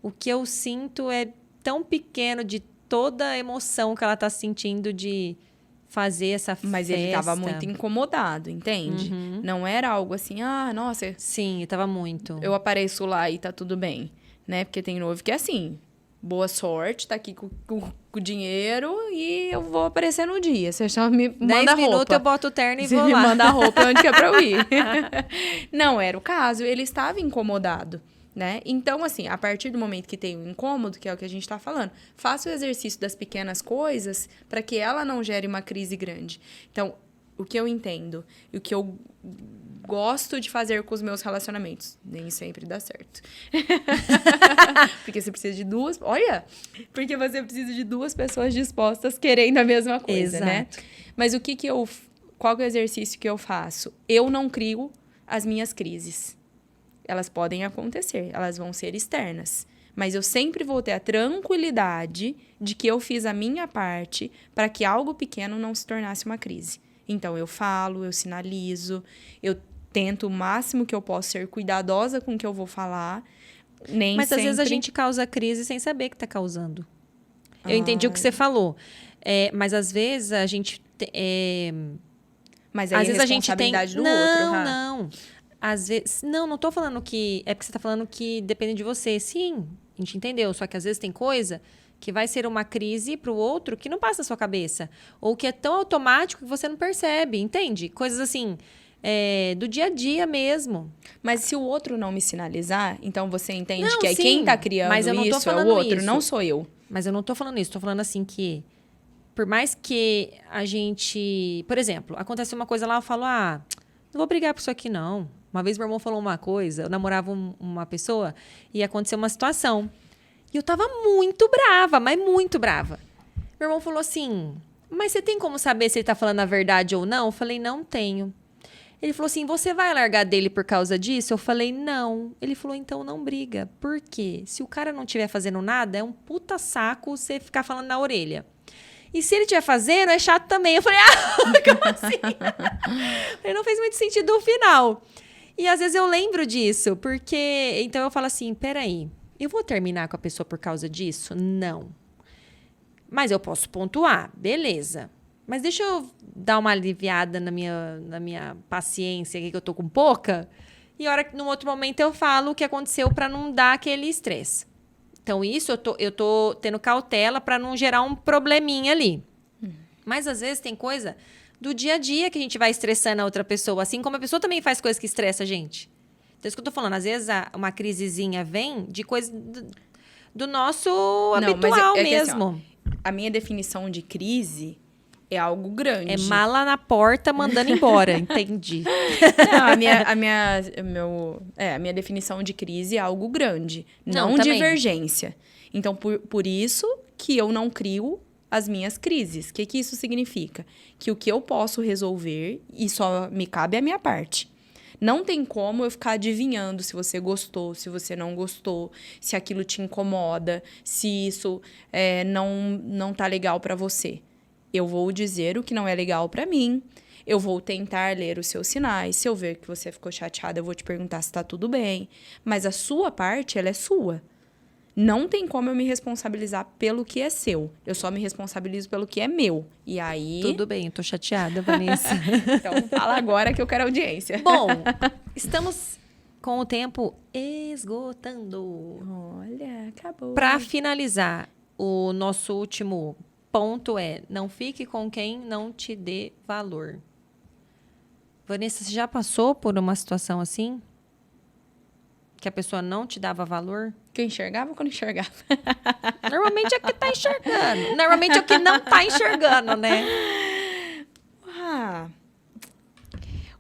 o que eu sinto é tão pequeno de toda a emoção que ela tá sentindo de fazer essa festa. Mas ele tava muito incomodado, entende? Uhum. Não era algo assim, nossa... Sim, ele tava muito. Eu apareço lá e tá tudo bem, né? Porque tem noivo que é assim, boa sorte, tá aqui com o dinheiro e eu vou aparecer no dia. Você só me manda 10 minutos roupa. eu boto o terno e Você vou me lá. manda a roupa onde que é pra eu ir. Não era o caso, ele estava incomodado. Né? Então, assim, a partir do momento que tem um incômodo, que é o que a gente está falando, faça o exercício das pequenas coisas para que ela não gere uma crise grande. Então, o que eu entendo e o que eu gosto de fazer com os meus relacionamentos, nem sempre dá certo. Porque você precisa de duas... Olha! Porque você precisa de duas pessoas dispostas querendo a mesma coisa, Exato. né? Mas qual que é o exercício que eu faço? Eu não crio as minhas crises. Elas podem acontecer, elas vão ser externas. Mas eu sempre vou ter a tranquilidade de que eu fiz a minha parte para que algo pequeno não se tornasse uma crise. Então, eu falo, eu sinalizo, eu tento o máximo que eu posso ser cuidadosa com o que eu vou falar. Mas às vezes a gente causa crise sem saber que está causando. Eu entendi o que você falou. Mas às vezes a gente... Mas aí às vezes é a gente tem... responsabilidade do outro, Não. Às vezes... Não tô falando que... É porque você tá falando que depende de você. Sim, a gente entendeu. Só que às vezes tem coisa que vai ser uma crise pro outro que não passa na sua cabeça. Ou que é tão automático que você não percebe, entende? Coisas assim, do dia a dia mesmo. Mas se o outro não me sinalizar, então você entende Não, que sim, quem tá criando mas eu não tô isso é o falando outro, isso. não sou eu. Mas eu não tô falando isso. Tô falando assim que... Por mais que a gente... Por exemplo, acontece uma coisa lá, eu falo, não vou brigar por isso aqui, não. Uma vez meu irmão falou uma coisa, eu namorava uma pessoa e aconteceu uma situação. E eu tava muito brava, mas muito brava. Meu irmão falou assim, mas você tem como saber se ele tá falando a verdade ou não? Eu falei, não tenho. Ele falou assim, você vai largar dele por causa disso? Eu falei, não. Ele falou, então não briga. Por quê? Se o cara não estiver fazendo nada, é um puta saco você ficar falando na orelha. E se ele estiver fazendo, é chato também. Eu falei, como assim? Ele não fez muito sentido no final. E às vezes eu lembro disso, porque... Então eu falo assim, peraí, eu vou terminar com a pessoa por causa disso? Não. Mas eu posso pontuar, beleza. Mas deixa eu dar uma aliviada na minha paciência, aqui, que eu tô com pouca. E num outro momento eu falo o que aconteceu para não dar aquele estresse. Então isso eu tô tendo cautela para não gerar um probleminha ali. Mas às vezes tem coisa... do dia a dia que a gente vai estressando a outra pessoa. Assim como a pessoa também faz coisas que estressa a gente. Então, isso que eu tô falando. Às vezes, uma crisezinha vem de coisa do nosso habitual mas mesmo. Assim, a minha definição de crise é algo grande. É mala na porta mandando embora, entendi. Não, a minha definição de crise é algo grande, não também. divergência. Então, por isso que eu não crio as minhas crises. O que isso significa? Que o que eu posso resolver e só me cabe a minha parte. Não tem como eu ficar adivinhando se você gostou, se você não gostou, se aquilo te incomoda, se isso não tá legal pra você. Eu vou dizer o que não é legal pra mim. Eu vou tentar ler os seus sinais. Se eu ver que você ficou chateada, eu vou te perguntar se tá tudo bem. Mas a sua parte, ela é sua. Não tem como eu me responsabilizar pelo que é seu. Eu só me responsabilizo pelo que é meu. E aí... Tudo bem, eu tô chateada, Vanessa. Então, fala agora que eu quero audiência. Bom, estamos com o tempo esgotando. Olha, acabou. Para finalizar, o nosso último ponto é: não fique com quem não te dê valor. Vanessa, você já passou por uma situação assim? Que a pessoa não te dava valor? Que eu enxergava ou que eu não enxergava? Normalmente é o que tá enxergando. Normalmente é o que não tá enxergando, né?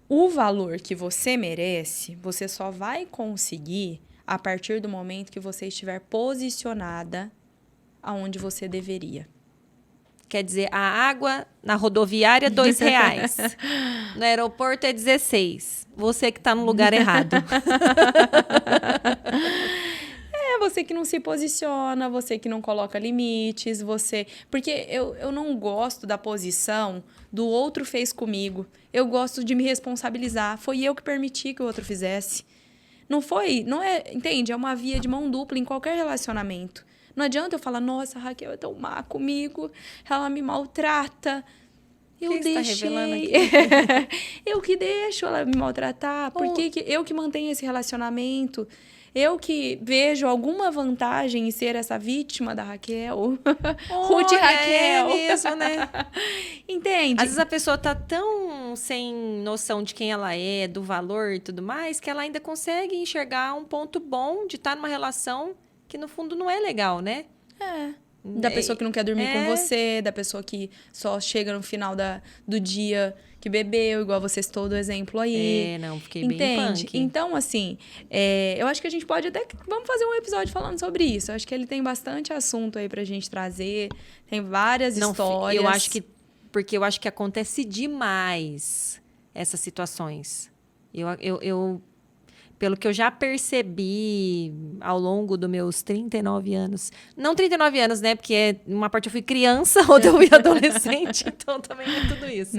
O valor que você merece, você só vai conseguir a partir do momento que você estiver posicionada aonde você deveria. Quer dizer, a água na rodoviária, R$2. No aeroporto é 16. Você que tá no lugar errado. É você que não se posiciona, você que não coloca limites, você... Porque eu não gosto da posição do outro fez comigo. Eu gosto de me responsabilizar. Foi eu que permiti que o outro fizesse. Não é, entende? É uma via de mão dupla em qualquer relacionamento. Não adianta eu falar, nossa, a Raquel é tão má comigo, ela me maltrata. Eu deixei. Você tá revelando aqui? Eu que deixo ela me maltratar. Porque eu que mantenho esse relacionamento. Eu que vejo alguma vantagem em ser essa vítima da Raquel. Ruth e Raquel. É mesmo, né? Entende? Às vezes a pessoa tá tão sem noção de quem ela é, do valor e tudo mais, que ela ainda consegue enxergar um ponto bom de estar numa relação que no fundo não é legal, né? Da pessoa que não quer dormir com você, da pessoa que só chega no final do dia que bebeu, igual você citou do exemplo aí. Não, fiquei Entende? bem punk. Então, assim, eu acho que a gente pode até... Vamos fazer um episódio falando sobre isso. Eu acho que ele tem bastante assunto aí pra gente trazer. Tem várias histórias. Eu acho que... Porque eu acho que acontece demais essas situações. Pelo que eu já percebi ao longo dos meus 39 anos. Não 39 anos, né? Porque uma parte eu fui criança, outra eu fui adolescente. Então, também é tudo isso.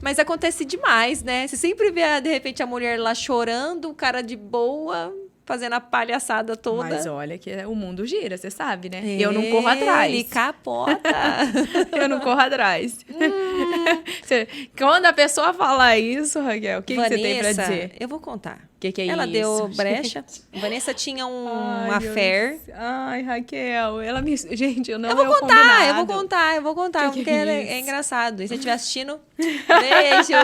Mas acontece demais, né? Você sempre vê, de repente, a mulher lá chorando, o cara de boa, fazendo a palhaçada toda. Mas olha que o mundo gira, você sabe, né? Eu não corro atrás. Ele capota. Eu não corro atrás. Quando a pessoa fala isso, Raquel, o que você tem pra dizer? Eu vou contar. O que é ela isso? deu brecha. Vanessa tinha um affair. Ai, Raquel, ela me... Gente, eu não eu vou contar, porque é engraçado. E se você estiver assistindo, beijo!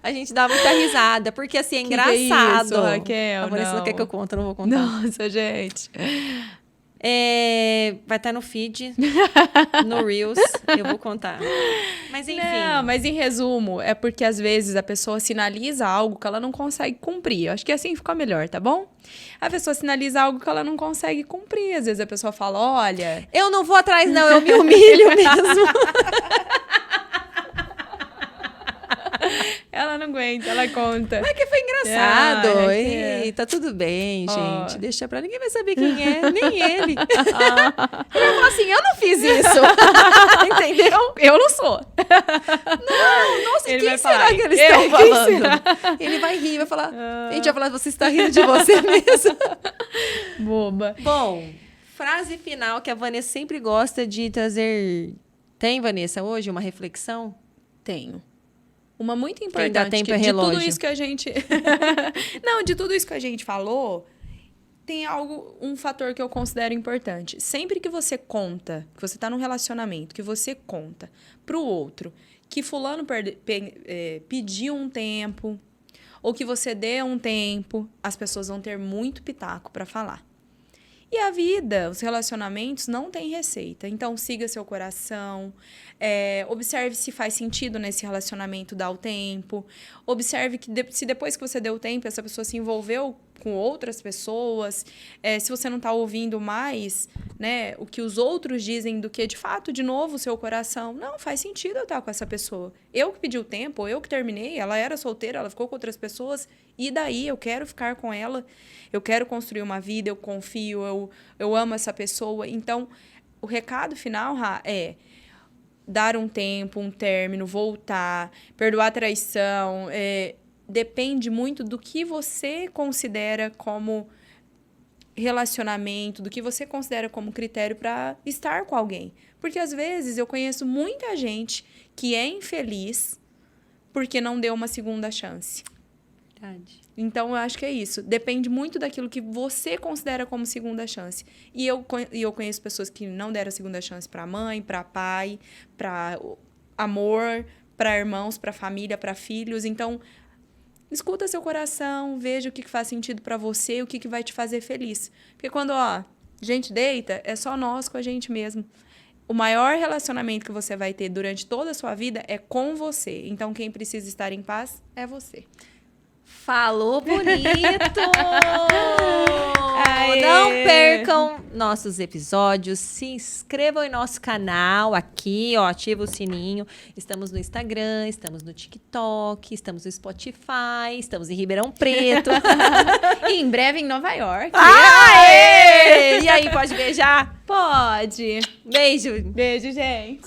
A gente dá muita risada, porque assim, é engraçado. Que é isso, Raquel? A Vanessa não quer que eu conte, eu não vou contar. Nossa, gente. Vai estar no feed, no Reels, eu vou contar. Mas enfim. Não, mas em resumo, é porque às vezes a pessoa sinaliza algo que ela não consegue cumprir. Eu acho que assim fica melhor, tá bom? A pessoa sinaliza algo que ela não consegue cumprir. Às vezes a pessoa fala, olha... Eu não vou atrás não, eu me humilho mesmo. Ela não aguenta, ela conta. Mas que foi engraçado. Tá tudo bem, gente. Deixa pra... Ninguém vai saber quem é, nem ele. Ele vai falar assim, eu não fiz isso. Entendeu? Eu não sou. Não, nossa, ele quem vai será falar, que eles estão falando? Ele vai rir, vai falar... A gente vai falar, você está rindo de você mesmo. Boba. Bom, frase final que a Vanessa sempre gosta de trazer. Tem, Vanessa, hoje uma reflexão? Tenho. Uma muito importante. Quem dá tempo é relógio. De tudo isso que a gente... Não, de tudo isso que a gente falou, tem um fator que eu considero importante. Sempre que você conta, que você tá num relacionamento, que você conta pro outro que fulano pediu um tempo, ou que você dê um tempo, as pessoas vão ter muito pitaco para falar. E a vida, os relacionamentos não têm receita. Então, siga seu coração, observe se faz sentido nesse relacionamento dar o tempo, observe que se depois que você deu o tempo, essa pessoa se envolveu com outras pessoas, se você não está ouvindo mais, né, o que os outros dizem do que, de fato, de novo, o seu coração. Não, faz sentido eu estar com essa pessoa. Eu que pedi o tempo, eu que terminei, ela era solteira, ela ficou com outras pessoas, e daí eu quero ficar com ela, eu quero construir uma vida, eu confio, eu amo essa pessoa. Então, o recado final, Rá, é dar um tempo, um término, voltar, perdoar a traição, depende muito do que você considera como relacionamento, do que você considera como critério para estar com alguém. Porque, às vezes, eu conheço muita gente que é infeliz porque não deu uma segunda chance. Verdade. Então, eu acho que é isso. Depende muito daquilo que você considera como segunda chance. E eu conheço pessoas que não deram segunda chance para mãe, para pai, para amor, para irmãos, para família, para filhos. Então, escuta seu coração, veja o que faz sentido para você, o que vai te fazer feliz. Porque quando, gente deita, é só nós com a gente mesmo. O maior relacionamento que você vai ter durante toda a sua vida é com você. Então, quem precisa estar em paz é você. Falou bonito! Aê! Não percam nossos episódios, se inscrevam em nosso canal aqui, ativa o sininho. Estamos no Instagram, estamos no TikTok, estamos no Spotify, estamos em Ribeirão Preto. E em breve em Nova York. Aê! E aí, pode beijar? Pode. Beijo! Beijo, gente.